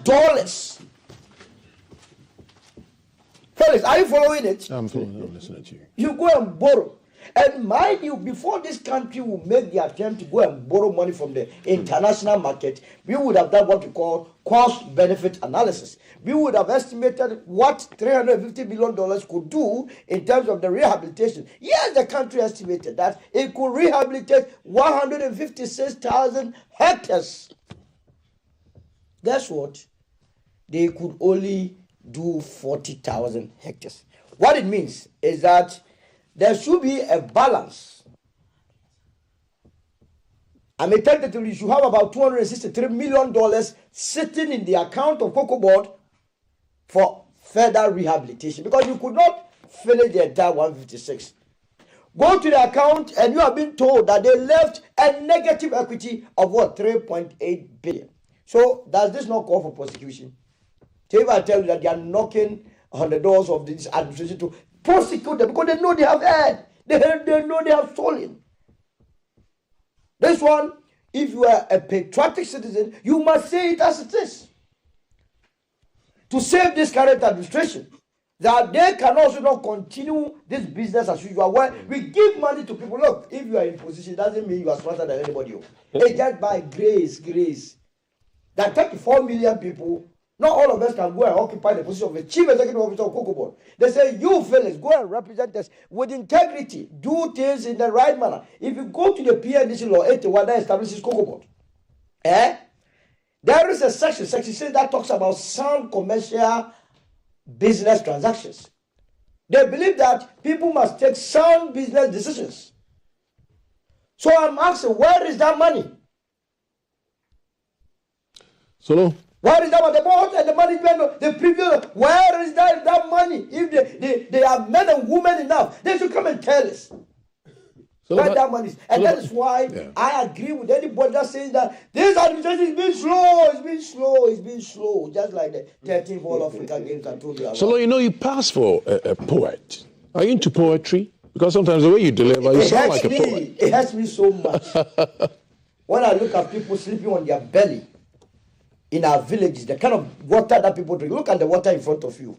Felix, are you following it? I'm following. I'm listening to you. You go and borrow. And mind you, before this country will make the attempt to go and borrow money from the international market, we would have done what we call cost-benefit analysis. We would have estimated what $350 million could do in terms of the rehabilitation. Yes, the country estimated that it could rehabilitate 156,000 hectares. Guess what? They could only do 40,000 hectares. What it means is that there should be a balance. I mean, technically, you should have about $263 million sitting in the account of Cocoa Board for further rehabilitation, because you could not finish the entire 156. Go to the account and you have been told that they left a negative equity of what? 3.8 billion. So does this not call for prosecution? So if I tell you that they are knocking on the doors of this administration to prosecute them because they know they have erred, they know they have stolen. This one, if you are a patriotic citizen, you must say it as it is. To save this current administration, that they can also not continue this business as usual. Where we give money to people. Look, if you are in position, it doesn't mean you are smarter than anybody else. It's just by grace. That 34 million people, not all of us can go and occupy the position of the chief executive officer of Cocoa Board. They say, you fellas, go and represent us with integrity. Do things in the right manner. If you go to the PNDC law 81 that establishes Cocoa Board, there is a section 6 that talks about sound commercial business transactions. They believe that people must take sound business decisions. So I'm asking, where is that money? Solo? Where is that money? The board and the management, the previous, where is that money? If they are men and women enough, they should come and tell us where that money is. And that is why I agree with anybody that says that this administration is being slow, just like the 13th All Africa Games I told you about. So, you know, you pass for a poet. Are you into poetry? Because sometimes the way you deliver, you sound like a poet. It hurts me so much. When I look at people sleeping on their belly in our villages, the kind of water that people drink. Look at the water in front of you.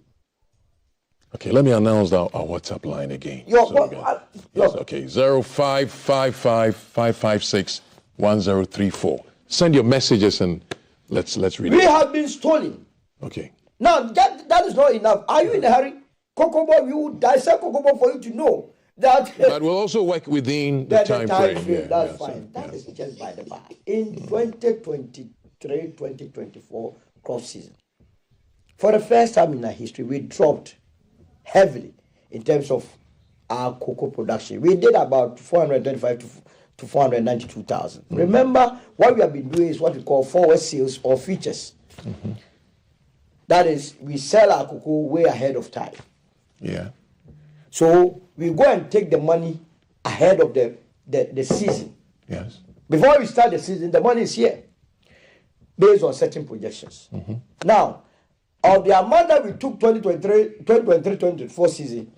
Okay, let me announce our WhatsApp line again. Yes, okay, 0555 556 1034. Send your messages and Let's read We it. have been stolen. Okay. Now, that is not enough. Are you in a hurry? Kokobo, we will dissect Kokobo for you to know that. But we'll also work within the time frame. Yeah, that's yeah, fine. so, That is just by the by. In 2023-2024 crop season, for the first time in our history, we dropped heavily in terms of our cocoa production. We did about 425 to 492,000. Remember, what we have been doing is what we call forward sales or futures. That is, we sell our cocoa way ahead of time. Yeah. So we go and take the money ahead of the season. Yes. Before we start the season, the money is here based on certain projections. Now, of the amount that we took 2023-2024 season,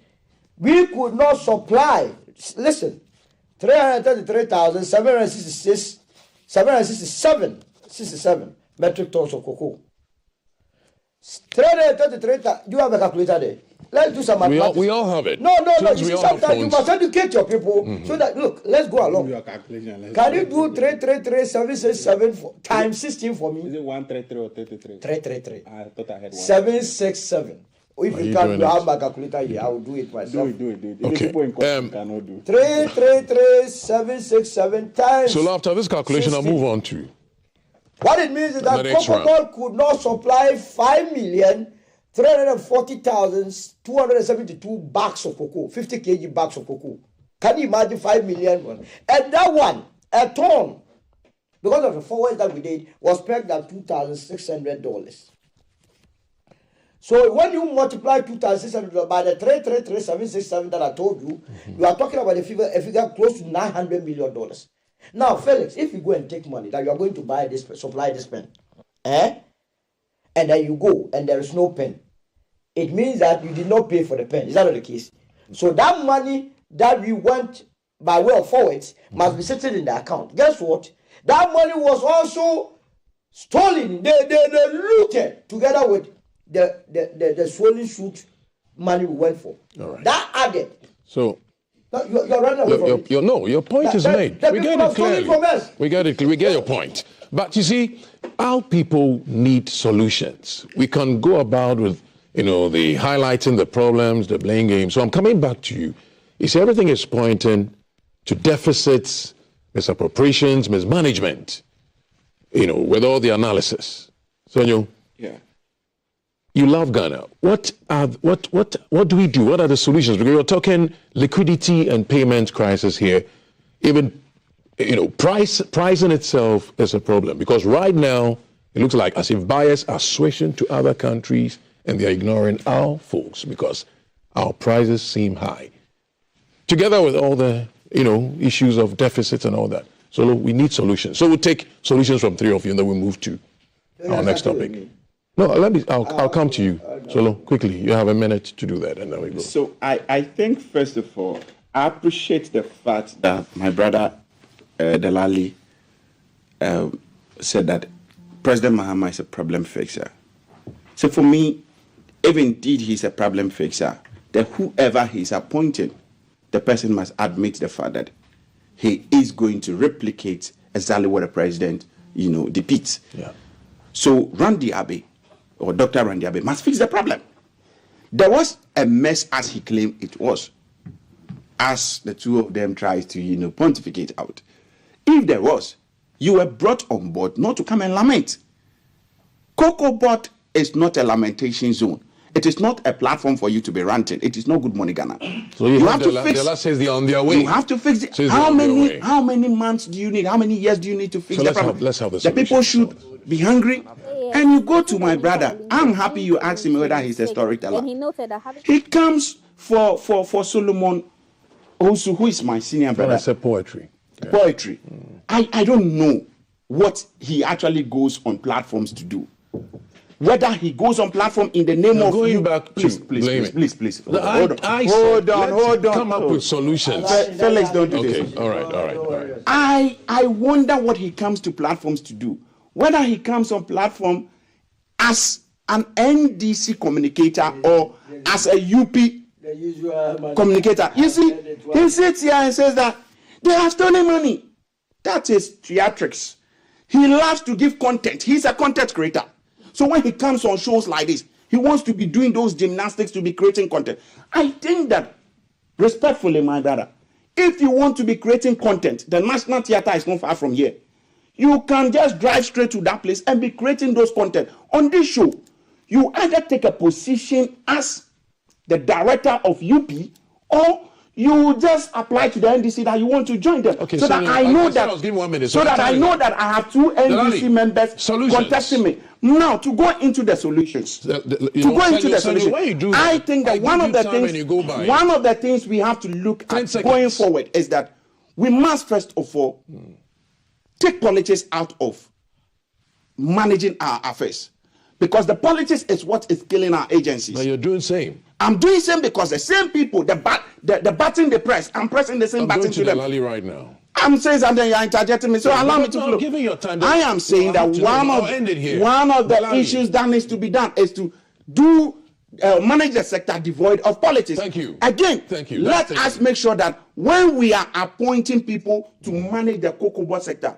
we could not supply, listen, 333,767 metric tons of cocoa. 333, do you have a calculator there? Let's do some mathematics. We all have it. No. You We see, all have sometimes you phones. must educate your people so that, look, let's go along. Can you do 333,767 times 16 for me? Is it 133 or 33? 333. I thought I had 767. If Are you you can't doing do it? have my calculator here, I will do it myself. Do it. Even Okay. people in court cannot do. 333,767 times. So after this calculation, I'll 60. move on to. What it means is that The next Coca-Cola could not supply 5,340,272 bags of cocoa, 50 kg bags of cocoa. Can you imagine 5 million one? And that one, a ton, because of the forward that we did, was pegged at $2,600. So when you multiply $2,600 by the 333,767 that I told you, you are talking about a figure close to $900 million. Now, Felix, if you go and take money that you are going to buy this, supply this pen, and then you go and there is no pen, it means that you did not pay for the pen. Is that not the case? So that money that we went by way of forwards must be sitting in the account. Guess what? That money was also stolen. They looted together with the swollen shoot money we went for. All right. That added. So. No, you're running away from it. Your point is made. We get it clearly. We get it. We get your point. But you see, our people need solutions. We can go about with, the highlighting the problems, the blame game. So I'm coming back to you. You see, everything is pointing to deficits, misappropriations, mismanagement. With all the analysis. So Yeah. you love Ghana. What do we do? What are the solutions? Because you're talking liquidity and payment crisis here. Even pricing itself is a problem because right now it looks like as if buyers are switching to other countries and they're ignoring our folks because our prices seem high. Together with all the issues of deficits and all that. So look, we need solutions. So we'll take solutions from three of you and then we'll move to our next topic. No, I'll come to you. Solo, quickly, you have a minute to do that, and then we go. So I think, first of all, I appreciate the fact that my brother Delali said that President Mahama is a problem fixer. So for me, if indeed he's a problem fixer, then whoever he's appointing, the person must admit the fact that he is going to replicate exactly what the president, depicts. Yeah. So Randy Abbey, or Dr. Randy Abbey, must fix the problem. There was a mess as he claimed it was, as the two of them tried to, pontificate out. If there was, you were brought on board not to come and lament. COCOBOT is not a lamentation zone. It is not a platform for you to be ranting. It is not Good Morning Ghana. So you have to fix. The says they're on their way. You have to fix it. How many months do you need? How many years do you need to fix the problem? Let's have the solution. The people should be hungry. And you go to my brother. I'm happy you asked him whether he's a storyteller. He comes for Solomon also, who is my senior brother. I said poetry. Yeah. Poetry. I don't know what he actually goes on platforms to do. Whether he goes on platform in the name of going you, back please. Hold on. Come up with solutions. Felix, don't do this. All right. I wonder what he comes to platforms to do. Whether he comes on platform as an NDC communicator or as a UP communicator. You see, he sits here and says that they have stolen money. That is theatrics. He loves to give content. He's a content creator. So when he comes on shows like this, he wants to be doing those gymnastics to be creating content. I think that, respectfully, my brother, if you want to be creating content, the National Theatre is not far from here. You can just drive straight to that place and be creating those content. On this show, you either take a position as the director of UP, or you just apply to the NDC that you want to join them. Okay, so that I know that, so that I know that I have two NDC members contesting me. Now, to go into the solutions, I think that one of the things we have to look at going forward is that we must first of all take politics out of managing our affairs, because the politics is what is killing our agencies. Now you're doing same. I'm doing same because the same people, the button they press, I'm pressing the same button to them. Delali right now. I'm saying something, you're interjecting me, so allow me to flow. Giving your time. I am saying that one of the issues that needs to be done is to manage the sector devoid of politics. Thank you. Again, let us make sure that when we are appointing people to manage the cocoa board sector,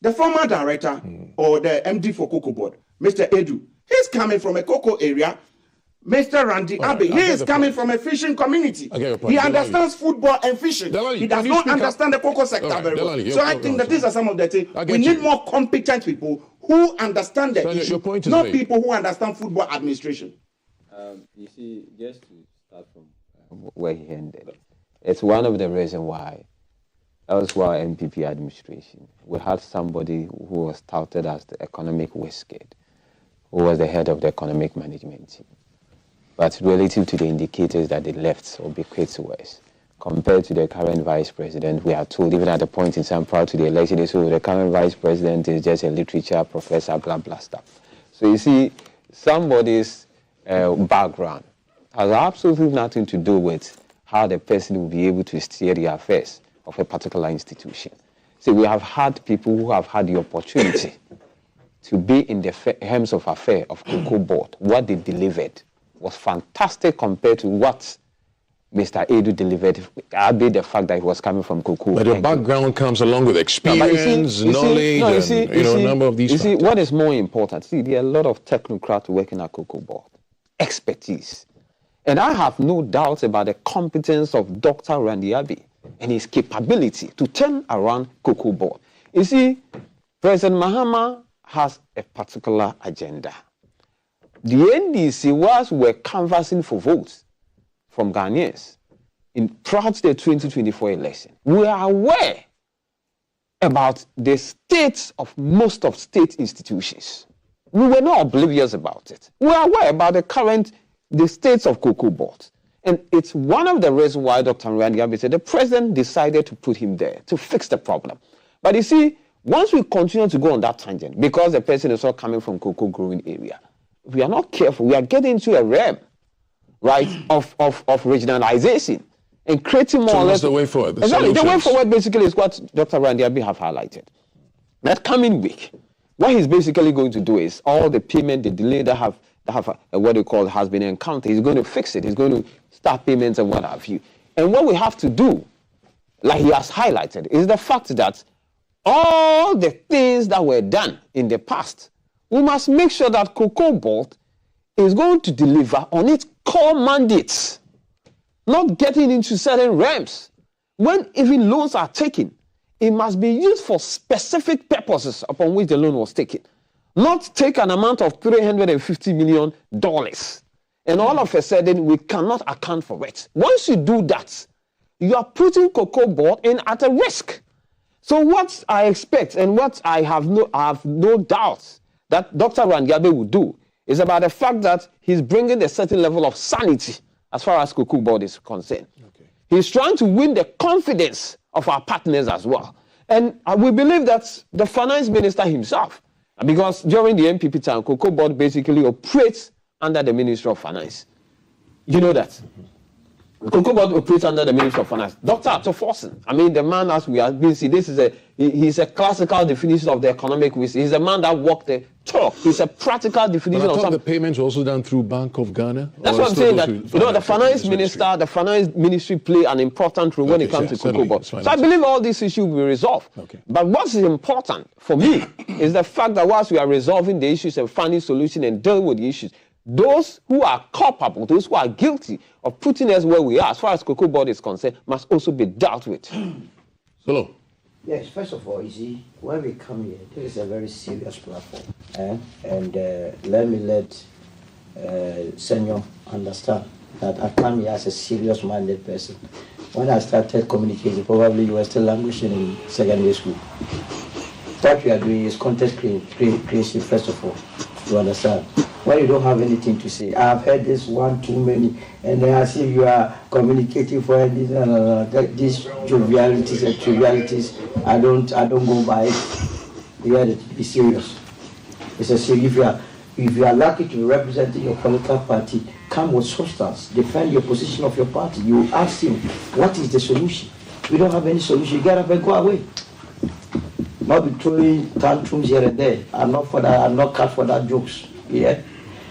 the former director or the MD for cocoa board, Mr. Edu, he's coming from a cocoa area. Mr. Randy Abbey, he is coming from a fishing community. He understands football and fishing. He does not understand the cocoa sector very well. So I think that these are some of the things. We need more competent people who understand the issue, not people who understand football administration. You see, just to start from where he ended, it's one of the reasons why elsewhere MPP administration, we had somebody who was touted as the economic wizard, who was the head of the economic management team. But relative to the indicators that they left or bequeathed to us, compared to the current vice president, we are told, even at the point in time prior to the election, so the current vice president is just a literature professor, blah, blah, stuff. So you see, somebody's background has absolutely nothing to do with how the person will be able to steer the affairs of a particular institution. So we have had people who have had the opportunity to be in the helms of affair of Cocoa Board. What they delivered was fantastic compared to what Mr. Edu delivered, albeit the fact that he was coming from Cocoa. But your background comes along with experience, knowledge, and a number of these factors. You see, what is more important, there are a lot of technocrats working at Cocoa Board, expertise. And I have no doubt about the competence of Dr. Randy Abbey and his capability to turn around Cocoa Board. You see, President Mahama has a particular agenda. The NDC, whilst we're canvassing for votes from Ghanaians prior to the 2024 election, we are aware about the states of most of state institutions. We were not oblivious about it. We are aware about the states of Cocoa Board. And it's one of the reasons why Dr. Randy Abbey said the president decided to put him there to fix the problem. But you see, once we continue to go on that tangent, because the person is not coming from cocoa growing area, we are not careful, we are getting into a realm, right, of regionalization and creating more or less. The way forward. The way forward basically is what Dr. Randy Abbey have highlighted. That coming week, what he's basically going to do is all the payment, the delay that have what they call has been encountered, he's going to fix it. He's going to start payments and what have you. And what we have to do, like he has highlighted, is the fact that all the things that were done in the past, we must make sure that Cocoa Board is going to deliver on its core mandates, not getting into certain realms. When even loans are taken, it must be used for specific purposes upon which the loan was taken. Not take an amount of $350 million and all of a sudden we cannot account for it. Once you do that, you are putting Cocoa Board in at a risk. So what I expect and what I have no doubt that Dr. Randy Abbey will do is about the fact that he's bringing a certain level of sanity as far as Cocoa Board is concerned. Okay. He's trying to win the confidence of our partners as well. And we believe that the finance minister himself, because during the MPP time, Cocoa Board basically operates under the Ministry of Finance. You know that. Cocoa Board operates under the Ministry of Finance. Dr. Ato Forson, I mean, the man, as we have been seeing, he's a classical definition of the economic wisdom. He's a man that walked the talk. He's a practical definition but I thought of the payments were also done through Bank of Ghana. That's what I'm saying. That the finance minister, the finance ministry play an important role when it comes to Cocoa Board. So I believe all these issues will be resolved. Okay. But what's important for me is the fact that whilst we are resolving the issues and finding solutions and dealing with the issues, those who are culpable, those who are guilty of putting us where we are, as far as Cocoa Board is concerned, must also be dealt with. Hello. Yes, first of all, you see, when we come here, this is a very serious platform. And let Senor understand that I come here as a serious-minded person. When I started communicating, probably you were still languishing in secondary school. What we are doing is content creation, first of all. You understand? When you don't have anything to say, I have heard this one too many, and then I see you are communicating for these jovialities and trivialities. I don't go by it. You got to be serious. It's a serious. If you are lucky to be representing your political party, come with substance. Defend your position of your party. You ask him, what is the solution? We don't have any solution. You get up and go away. Not be throwing tantrums here and there. I'm not for that. I'm not cut for that jokes. Yeah.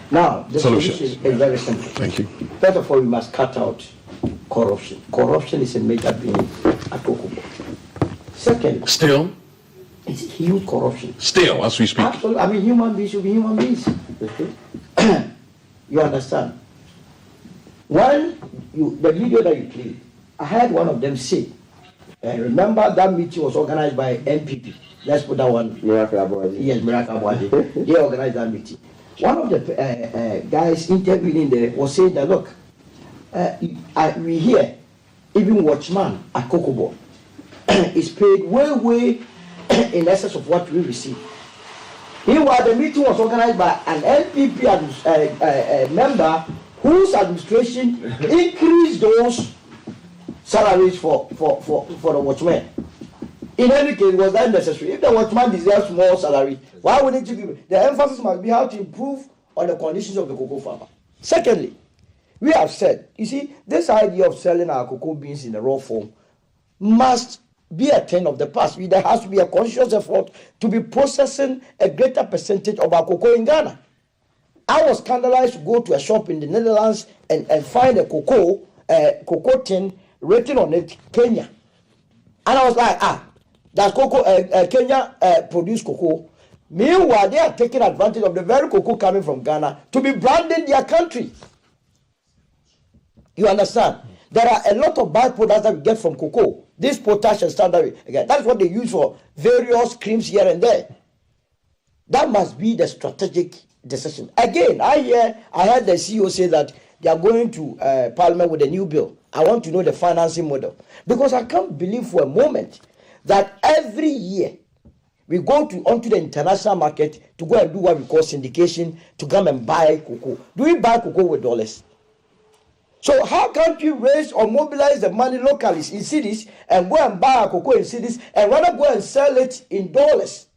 Now the solution is very simple. Thank you. First of all, we must cut out corruption. Corruption is a major pain at Cocoa Board. Second, Still, it's huge corruption. still, as we speak. Absolutely. I mean, human beings should be human beings. You understand? When the video that you played, I heard one of them say, remember that meeting was organized by NPP. Let's put that one. Miracle Abuaji. Yes, Miracle Abuaji. They organized that meeting. One of the guys interviewing there was saying that, look, we hear even watchman at Cocoa Board is paid way in excess of what we receive. Meanwhile, the meeting was organized by an NPP member whose administration increased those salaries for the watchmen. In any case, it was that necessary. If the watchman deserves more salary, why wouldn't you give it? The emphasis must be how to improve on the conditions of the cocoa farmer. Secondly, we have said, you see, this idea of selling our cocoa beans in the raw form must be a thing of the past. There has to be a conscious effort to be processing a greater percentage of our cocoa in Ghana. I was scandalized to go to a shop in the Netherlands and find a cocoa tin written on it, Kenya. And I was like, does Kenya produce cocoa? Meanwhile, they are taking advantage of the very cocoa coming from Ghana to be branding their country. You understand? There are a lot of byproducts that we get from cocoa. This potash and standard, again, that's what they use for various creams here and there. That must be the strategic decision. Again, I heard the CEO say that they are going to Parliament with a new bill. I want to know the financing model. Because I can't believe for a moment that every year we go onto the international market to go and do what we call syndication, to come and buy cocoa. Do we buy cocoa with dollars? So how can't we raise or mobilize the money locally in cities and go and buy our cocoa in cities and rather go and sell it in dollars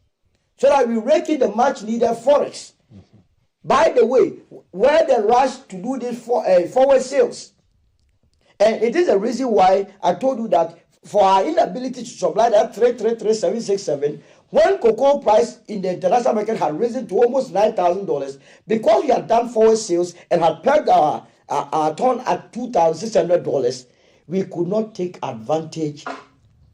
so that we rake in the much needed forex? By the way, where the rush to do this forward sales? And it is a reason why I told you that for our inability to supply that 333,767, when cocoa price in the international market had risen to almost $9,000, because we had done forward sales and had pegged our ton at $2,600, we could not take advantage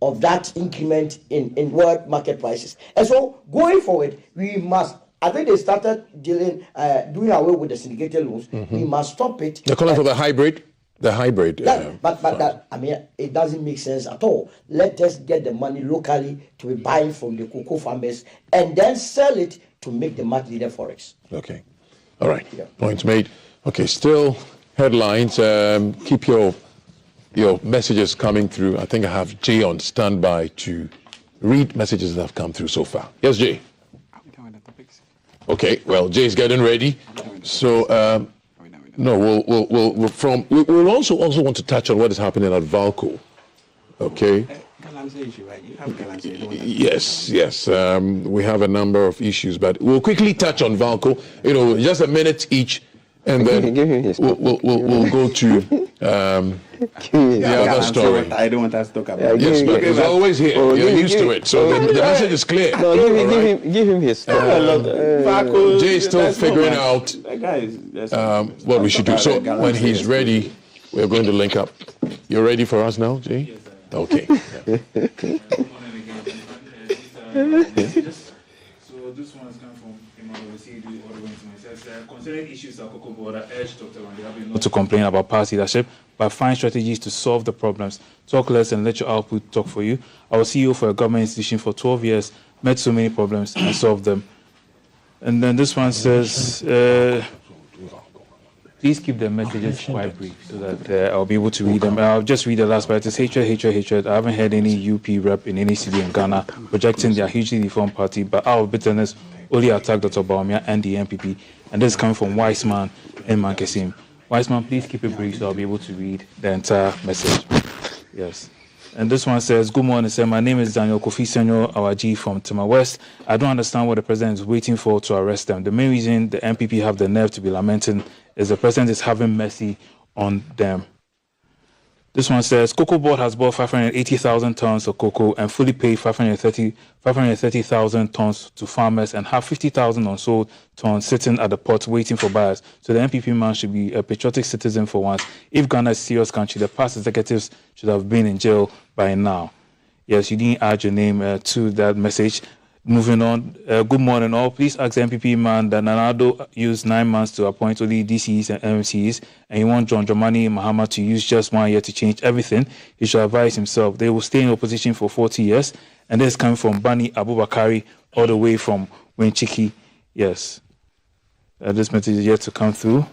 of that increment in world market prices. And so going forward, we must, I think they started doing away with the syndicated loans. We must stop it. They're calling for the hybrid. The hybrid. It doesn't make sense at all. Let us get the money locally to be buying from the cocoa farmers and then sell it to make the much needed forex. Okay. All right. Yeah. Points made. Okay. Still headlines. Keep your messages coming through. I think I have Jay on standby to read messages that have come through so far. Yes, Jay. Okay. Well, Jay's getting ready. So. No, we'll also want to touch on what is happening at Valco. Okay. Yes. We have a number of issues, but we'll quickly touch on Valco. Just a minute each, and then we'll go to The other story. I don't want us to talk about. Yes, but it's always here. You're used to it, so the message is clear. No, give him his story. Jay is still figuring out what we should do. So when he's ready, we're going to link up. You're ready for us now, Jay? Yes, Okay. So this one is coming from Emmanuel CD all the way to myself. Concerning issues at Cocoa Board, I urge Dr. Randy not to complain about past leadership, but find strategies to solve the problems. Talk less and let your output talk for you. I was CEO for a government institution for 12 years, met so many problems and solved them. And then this one says, please keep the messages quite brief so that I'll be able to read them. I'll just read the last part. It's hatred. I haven't heard any UP rep in any city in Ghana projecting their hugely deformed party, but out of bitterness, only attacked Dr. Bawumia and the MPP. And this is coming from Wiseman in Mankasim. Wiseman, please keep it brief so I'll be able to read the entire message. Yes. And this one says, good morning, sir. My name is Daniel Kofi Senor Awaji from Tema West. I don't understand what the president is waiting for to arrest them. The main reason the MPP have the nerve to be lamenting is the president is having mercy on them. This one says, Cocoa Board has bought 580,000 tons of cocoa and fully paid 530,000 tons to farmers and have 50,000 unsold tons sitting at the port waiting for buyers. So the MPP man should be a patriotic citizen for once. If Ghana is a serious country, the past executives should have been in jail by now. Yes, you didn't add your name to that message. Moving on, good morning all. Please ask the MPP man that Nanado used 9 months to appoint only DCs and MCs, and you want John Dramani Mahama to use just 1 year to change everything. He should advise himself. They will stay in opposition for 40 years. And this is coming from Bani Abubakari, all the way from Winchiki. Yes. This message is yet to come through.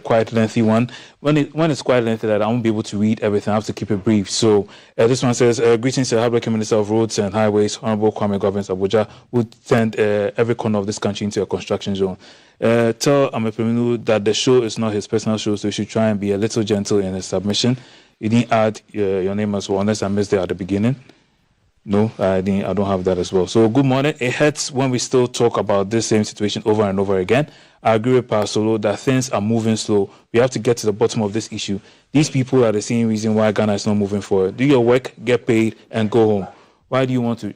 Quite lengthy one. When it's quite lengthy, that I won't be able to read everything. I have to keep it brief. So this one says, greetings to the Hardworking Minister of Roads and Highways, Honorable Kwame Governance Abuja, who turned every corner of this country into a construction zone. Tell Amepeminu that the show is not his personal show, so he should try and be a little gentle in his submission. You didn't add your name as well, unless I missed it at the beginning. No, I don't have that as well. So good morning. It hurts when we still talk about this same situation over and over again. I agree with Pasolo that things are moving slow. We have to get to the bottom of this issue. These people are the same reason why Ghana is not moving forward. Do your work, get paid, and go home. Why do you want to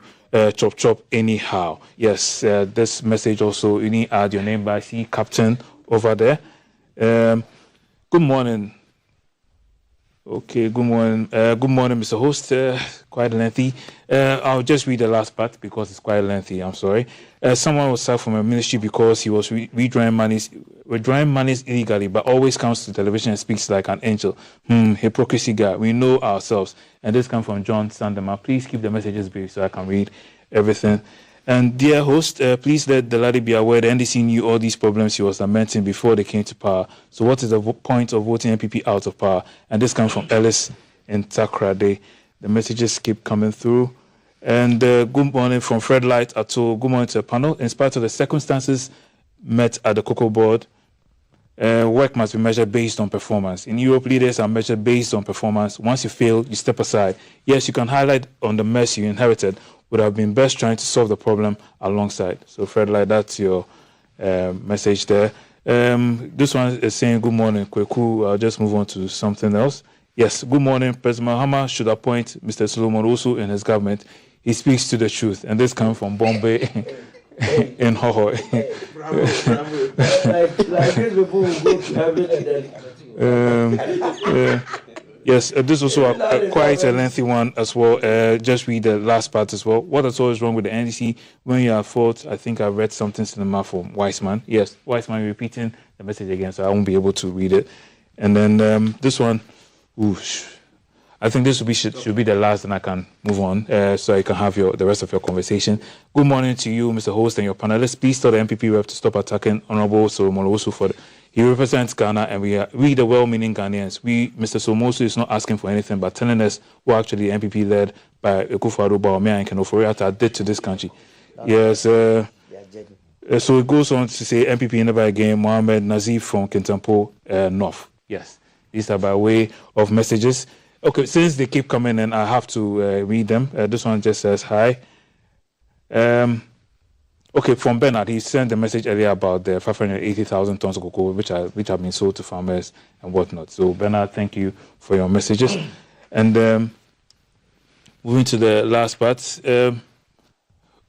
chop anyhow? Yes, this message also, you need to add your name by C Captain over there. Good morning. Okay, good morning. Good morning, Mr. Host. Quite lengthy. I'll just read the last part because it's quite lengthy. I'm sorry. Someone was sacked from a ministry because he was withdrawing monies illegally, but always comes to television and speaks like an angel. Hypocrisy guy. We know ourselves. And this comes from John Sandema. Please keep the messages brief so I can read everything. And dear host, please let the lady be aware the NDC knew all these problems he was lamenting before they came to power. So what is the point of voting NPP out of power? And this comes from Ellis in Takrade. The messages keep coming through. And good morning from Fred Light Ato. Good morning to the panel. In spite of the circumstances met at the Cocoa Board, work must be measured based on performance. In Europe, leaders are measured based on performance. Once you fail, you step aside. Yes, you can highlight on the mess you inherited, would have been best trying to solve the problem alongside. So, Fred, like that's your message there. This one is saying, good morning, Kweku. I'll just move on to something else. Yes, good morning. President Mahama should appoint Mr. Solomon Osu in his government. He speaks to the truth. And this comes from Bombay in Hoho. Yes, this is also quite a lengthy one as well. Just read the last part as well. What is always wrong with the NDC when you are at fault? I think I read something cinema from Wiseman. Yes, Wiseman repeating the message again, so I won't be able to read it. And then this one, I think this should be the last, and I can move on, so you can have the rest of your conversation. Good morning to you, Mr. Host, and your panelists. Please tell the MPP rep to stop attacking Honorable Solomon Osu he represents Ghana, and we the well-meaning Ghanaians. Mr. Somosu is not asking for anything, but telling us what actually the MPP led by Akufo-Addo, Bawumia, and Ken Ofori-Atta did to this country. Yes. So it goes on to say MPP never again. Mohammed Nazif from Kintampo North. Yes, these are by way of messages. Okay, since they keep coming in, I have to read them. This one just says hi. Okay, from Bernard, he sent a message earlier about the 580,000 tons of cocoa which have been sold to farmers and whatnot. So Bernard, thank you for your messages. And moving to the last part.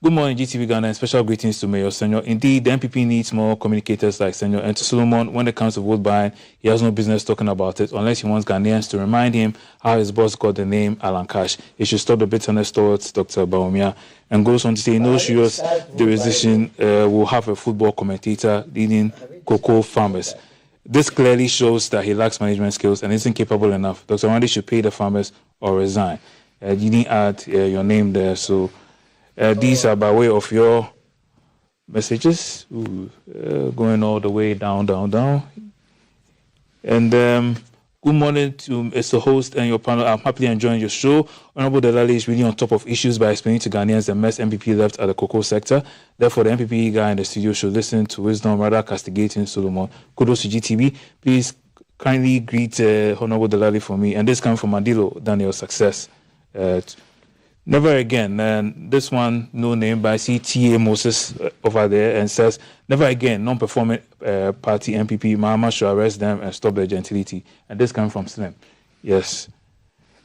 Good morning, GTV Ghana, and special greetings to Mayor Senor. Indeed, the NPP needs more communicators like Senor. And to Solomon, when it comes to vote buying, he has no business talking about it unless he wants Ghanaians to remind him how his boss got the name Alan Cash. He should stop the bitterness towards Dr. Bawumia, and goes on to say, no serious decision will have a football commentator leading cocoa farmers. This clearly shows that he lacks management skills and isn't capable enough. Dr. Wande should pay the farmers or resign. You didn't add your name there, so... these are by way of your messages. Going all the way down. And good morning to Mr. Host and your panel. I'm happily enjoying your show. Honorable Delali is really on top of issues by explaining to Ghanaians the mess MPP left at the cocoa sector. Therefore, the MPP guy in the studio should listen to wisdom rather castigating Solomon. Kudos to GTV. Please kindly greet Honorable Delali for me. And this comes from Mandilo Daniel Success. Never again. And this one, no name, but I see T.A. Moses over there and says, never again, non-performing party MPP, Mahama should arrest them and stop their gentility. And this comes from Slim. Yes.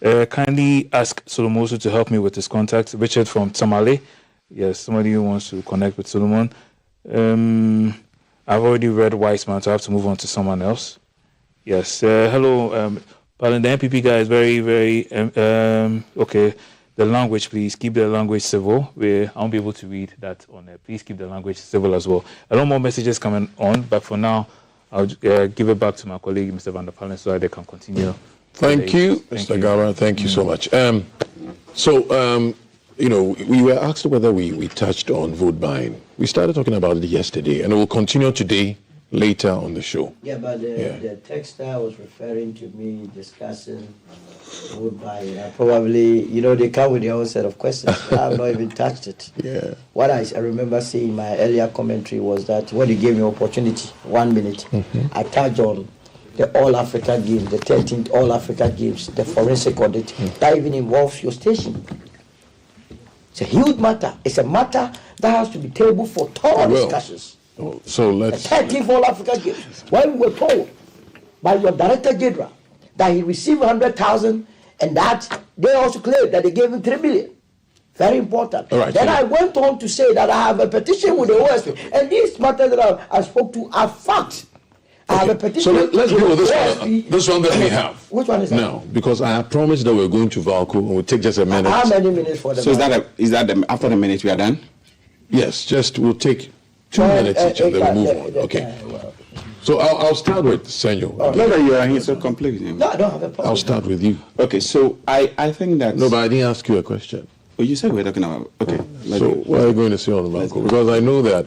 Kindly ask Solomoso to help me with his contact. Richard from Tamale. Yes, somebody who wants to connect with Solomon. I've already read Weissman, so I have to move on to someone else. Yes. Hello. Pardon, the MPP guy is very, very... okay. The language, please keep the language civil. I won't be able to read that on there. Please keep the language civil as well. A lot more messages coming on, but for now, I'll give it back to my colleague, Mr. Van der Palen, so that they can continue. Thank you, Mr. Gara. Thank you so much. We were asked whether we touched on vote buying. We started talking about it yesterday, and we'll continue today, later on the show. Yeah, but the text I was referring to me discussing vote buying. Probably, they come with their own set of questions. I have not even touched it. Yeah. What I remember saying in my earlier commentary was that when you gave me opportunity, 1 minute, I touched on the All-Africa Games, the 13th All-Africa Games, the forensic audit, that even involves your station. It's a huge matter. It's a matter that has to be tabled for thorough discussions. So let's... The 13th All-Africa Games, when we were told by your Director General that he received 100,000 and that they also claimed that they gave him 3 million. Very important. All right, then I went on to say that I have a petition with the OSP, and these matters that I spoke to are facts. I have a petition. So let's deal with this one that we have. Which one is that? No, because I have promised that we're going to Valco and we'll take just a minute. How many minutes for the So is that after the minute we are done? Yes, we'll take 2 minutes each and then we'll move on. Okay. So I'll start with Senor. No, that you are here, so complete. No, I don't have a problem. I'll start with you. Okay, so I think that... No, but I didn't ask you a question. Oh, you said we were talking about... Okay. So what are you going to say on Valco? Because I know that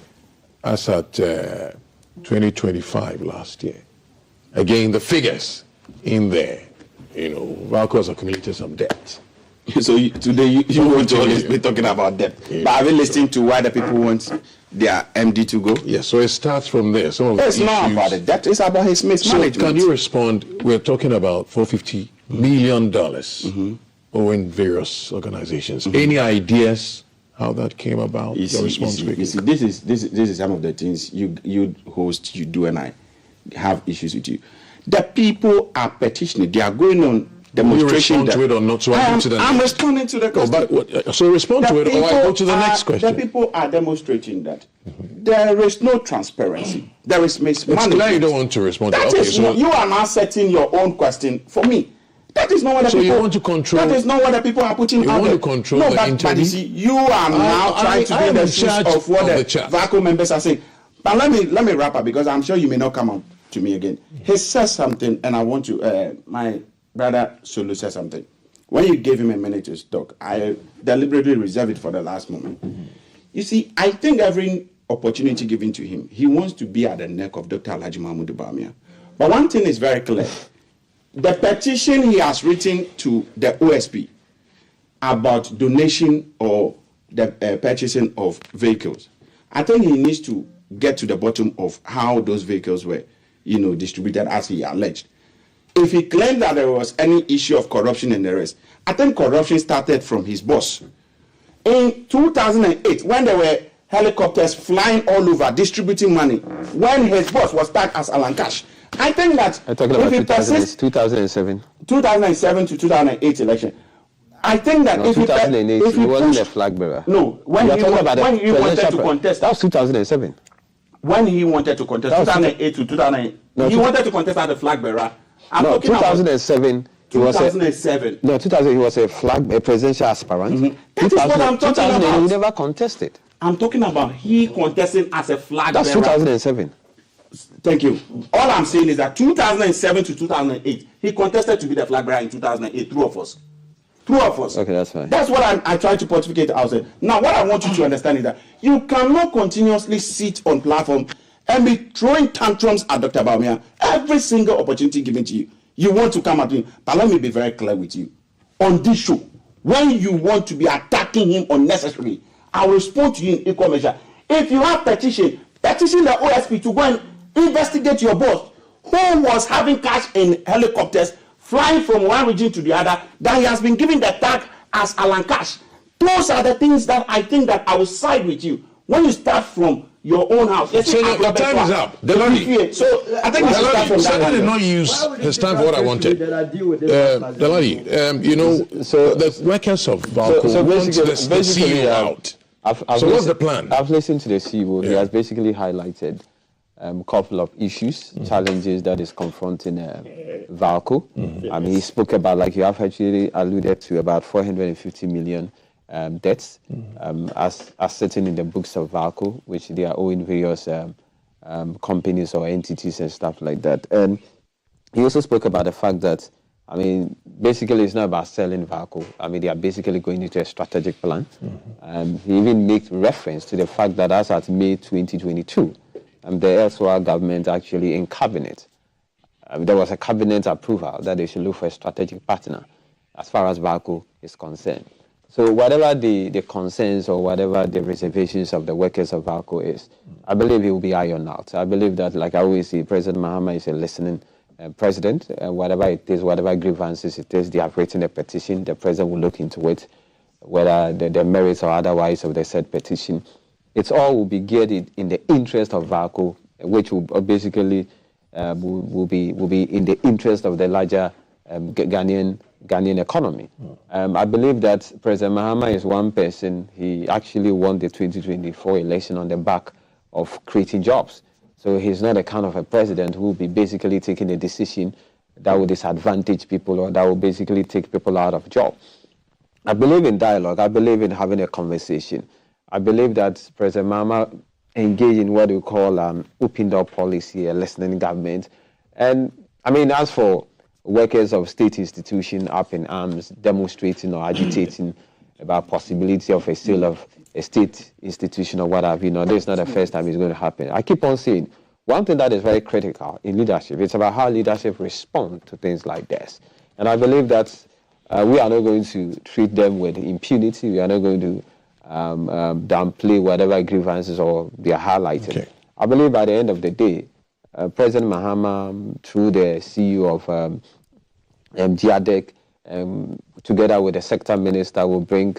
as at 2025 last year, again, the figures in there, Valco has accumulated some debt. So today you want to always be talking about debt. Yeah. But have you listened to why the people want their MD to go? Yes, so it starts from there. It's not about the debt, it's about his mismanagement. So can you respond? We're talking about $450 million owing various organizations. Any ideas how that came about? Your response? You see, this is some of the things you host, you do, and I have issues with you. The people are petitioning. They are going on demonstration. Will you respond to it or not? So I'm responding to the question. So respond to it or I go to the next question. The people are demonstrating that there is no transparency. There is mismanagement. It's clear you don't want to respond to it. You are now setting your own question for me. That is not what the people... So you want to control... That is not what the people are putting out there. You want to control the interview? But you see, you are now trying to be the shoes of what the VACO members are saying. But let me wrap up because I'm sure you may not come on to me again. He says something and I want to... my brother Sulu said something. When you gave him a minute to talk, I deliberately reserved it for the last moment. You see, I think every opportunity given to him, he wants to be at the neck of Dr. Alhaji Mahmoud Bawumia. But one thing is very clear. The petition he has written to the OSP about donation or the purchasing of vehicles, I think he needs to get to the bottom of how those vehicles were, distributed as he alleged. If he claimed that there was any issue of corruption and the rest, I think corruption started from his boss. In 2008, when they were helicopters flying all over, distributing money, when his boss was tagged as Alan Cash. I think that I'm talking about 2007. 2007 to 2008 election. I think that if 2008, he wasn't a flag bearer. No, when he wanted to contest. That was 2007. When he wanted to contest, 2008 to 2008, he wanted to contest as a flag bearer. No, 2007. 2007. No, 2000. He was a presidential aspirant. Mm-hmm. That is what I'm talking about. He never contested. I'm talking about he contesting as a flag bearer. That's 2007. Thank you. All I'm saying is that 2007 to 2008, he contested to be the flag bearer in 2008. True of us. Okay, that's fine. That's what I try to pontificate outside. Now, what I want you to understand is that you cannot continuously sit on platform and be throwing tantrums at Dr. Bawumia every single opportunity given to you. You want to come at him, but let me be very clear with you. On this show, when you want to be attacking him unnecessarily, I will respond to you in equal measure. If you have petition the OSP to go and investigate your boss, who was having cash in helicopters flying from one region to the other, that he has been given the tag as Alan Cash. Those are the things that I think that I will side with you. When you start from your own house. So your time is up. Delali. So I think Delali did not use his time for what I wanted. Delali, the workers of Valco want the CEO out. So what's the plan? I've listened to the CEO. He has basically highlighted a couple of issues, challenges that is confronting Valco. He spoke about, like you have actually alluded to, about 450 million debts as sitting in the books of Valco, which they are owing various companies or entities and stuff like that. And he also spoke about the fact that, basically it's not about selling Valco. They are basically going into a strategic plan. He even made reference to the fact that as at May 2022, the elsewhere government actually in cabinet, there was a cabinet approval that they should look for a strategic partner as far as Valco is concerned. So whatever the concerns or whatever the reservations of the workers of Valco is, I believe it will be ironed out. I believe that, like I always say, President Mahama is a listening president. Whatever it is, whatever grievances it is, they have written a petition. The president will look into it, whether the merits or otherwise of the said petition. It all will be geared in the interest of Valco, which will basically will be in the interest of the larger Ghanaian economy. I believe that President Mahama is one person. He actually won the 2024 election on the back of creating jobs. So he's not a kind of a president who will be basically taking a decision that will disadvantage people or that will basically take people out of jobs. I believe in dialogue. I believe in having a conversation. I believe that President Mahama engaged in what we call open door policy, a listening government. And as for workers of state institutions up in arms, demonstrating or agitating about possibility of a sale of a state institution or what have you, this is not the first time it's going to happen. I keep on saying, one thing that is very critical in leadership, it's about how leadership responds to things like this. And I believe that we are not going to treat them with impunity. We are not going to downplay whatever grievances or they are highlighted. Okay. I believe by the end of the day, President Mahama, through the CEO of GIADEC, together with the sector minister, will bring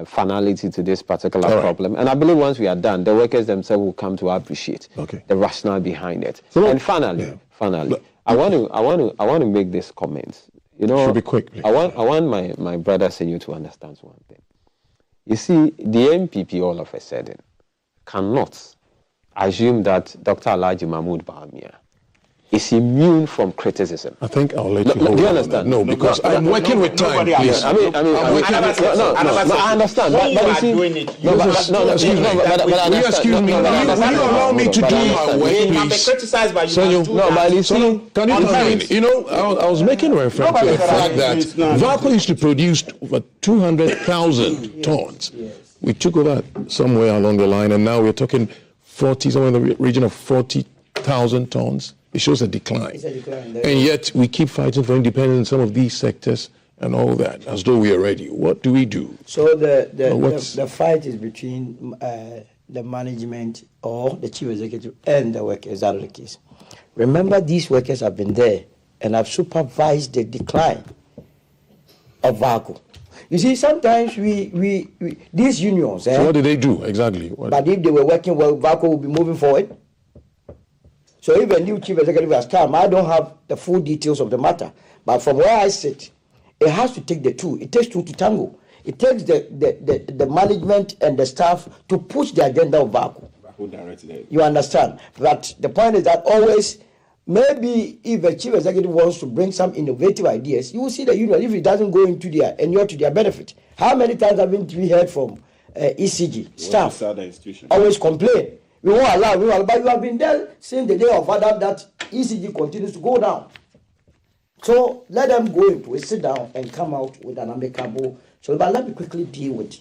finality to this particular problem. And I believe once we are done, the workers themselves will come to appreciate the rationale behind it. So, and finally, I want to make this comment. Should be quick. I want my brother Senyo to understand one thing. You see, the MPP all of a sudden cannot assume that Dr. Alhaji Mahmood Bawumia is immune from criticism. I think I'll let you hold. Do you understand? No, because I'm working with time, please. I understand. But you see, excuse me. Will you excuse me? Will you allow me to do my work, please? Can you come in? I was making reference to the fact that Valco used to produce over 200,000 tons. We took over somewhere along the line, and now we're talking somewhere in the region of 40,000 tons. It shows a decline. And yet we keep fighting for independence in some of these sectors and all that, as though we are ready. What do we do? So the fight is between the management or the chief executive and the workers. That is the case. Remember, these workers have been there and have supervised the decline of Valco. You see, sometimes we these unions. So what did they do exactly? But if they were working well, VACO will be moving forward. So if a new chief executive has come, I don't have the full details of the matter. But from where I sit, it has to take the two. It takes two to tango. It takes the management and the staff to push the agenda of VACO. You understand? But the point is that always, maybe if a chief executive wants to bring some innovative ideas, you will see the union if it doesn't go into their benefit. How many times haven't we heard from ECG staff always complain? We won't allow, but you have been there since the day of Adam that ECG continues to go down. So let them go into it, sit down and come out with an amicable. So, but let me quickly deal with.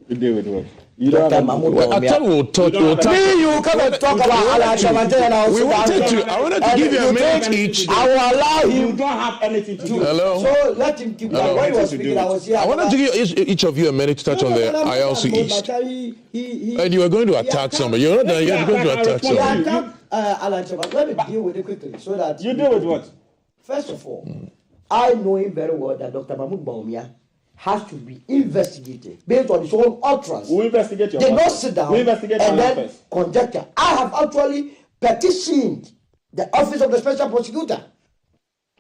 You deal with what? You don't have we'll talk. You come and talk about Alan Shamante and I wanted to give you a minute each. I will allow him. You don't have anything to do. Hello. So let him keep that. When he was speaking, I was here. I wanted to give each of you a minute to touch on the ILC East. And you were going to attack somebody. You're not done. You're going to attack somebody. Alan Shamante, let me deal with it quickly so that you deal with what? First of all, I know him very well that Dr. Mahmoud Bawumia has to be investigated based on his own utterance. We investigate your They not sit down we investigate and then first. conjecture. I have actually petitioned the office of the special prosecutor.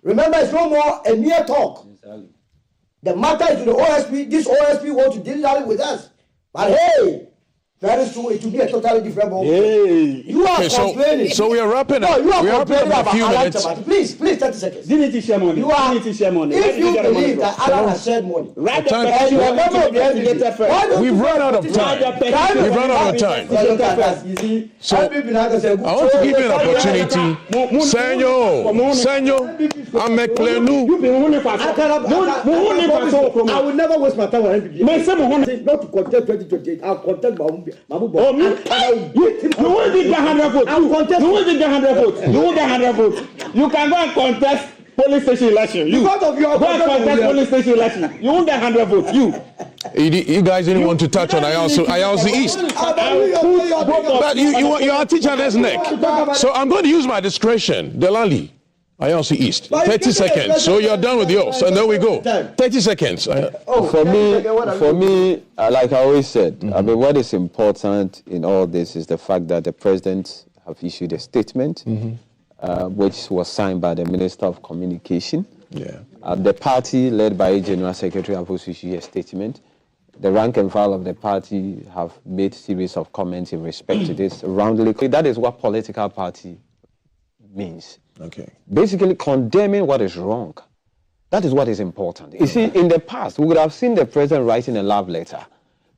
Remember, it's no more a mere talk. Exactly. The matter is to the OSP. This OSP wants to deal with us. But hey, very soon it will be a totally different ball. Hey. You are complaining. So we are wrapping up. No, you are we are complaining about about a few Alan minutes. Tabata. Please, 30 seconds. Didn't he share money? You are, Didn't he share money? if you believe that Alan has shared money, Write the Time- and you are a member of the investigator NDP, first. why don't We've you run out of petition? time. We've run out of time. So look at that. You see, So, NPP now can say, I want to give you an opportunity. Senor, I'm a plenu. I will never waste my time on NPP. Not to contest 2028. I'll contest Mahmoud. You won't get 100 votes. You won't get 100 votes. You won't get 100 votes. You can go and contest police station election. You Because of your go and contest police station election. You won't get 100 votes. You guys didn't want to touch on ILC East. But you are teaching us neck. So I'm going to use my discretion. Delali, ILC East. 30 seconds. So you're done with yours. And there we go. 30 seconds. For me, like I always said, I mean, what is important in all this is the fact that the president have issued a statement, which was signed by the Minister of Communication. Yeah. The party, led by General Secretary, have also issued a statement. The rank and file of the party have made series of comments in respect to this. Roundly, that is what political party means. Okay. Basically condemning what is wrong. That is what is important. You see, in the past, we would have seen the president writing a love letter,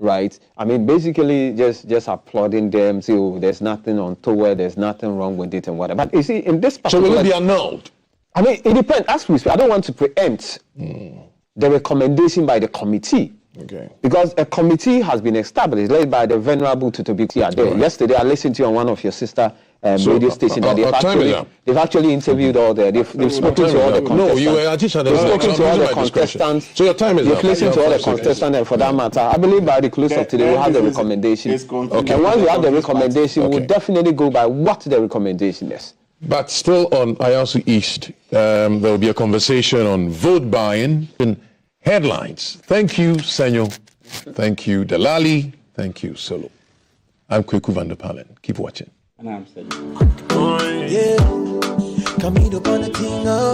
right? I mean, basically just applauding them, say, oh, there's nothing untoward, there's nothing wrong with it and whatever. But you see, in this particular... So will it be annulled? I mean, it depends. As we speak, I don't want to preempt the recommendation by the committee. Okay. Because a committee has been established, led by the Venerable Tutu Bixi Ade. Yesterday, I listened to you on one of your sister radio stations that they've actually interviewed all the, they've spoken to all the contestants. No, you were teaching they've spoken to all the contestants. So your time is up. They've listened to all the contestants, and for that matter, I believe by the close of today, we'll have the recommendation. Okay. And once we have the recommendation, we'll definitely go by what the recommendation is. But still on ILC East, there will be a conversation on vote buying and headlines. Thank you, Senyo. Thank you, Delali. Thank you, Solo. I'm Kweku Van der Palen. Keep watching. And I'm saying. Yeah, Camino Bonatinho.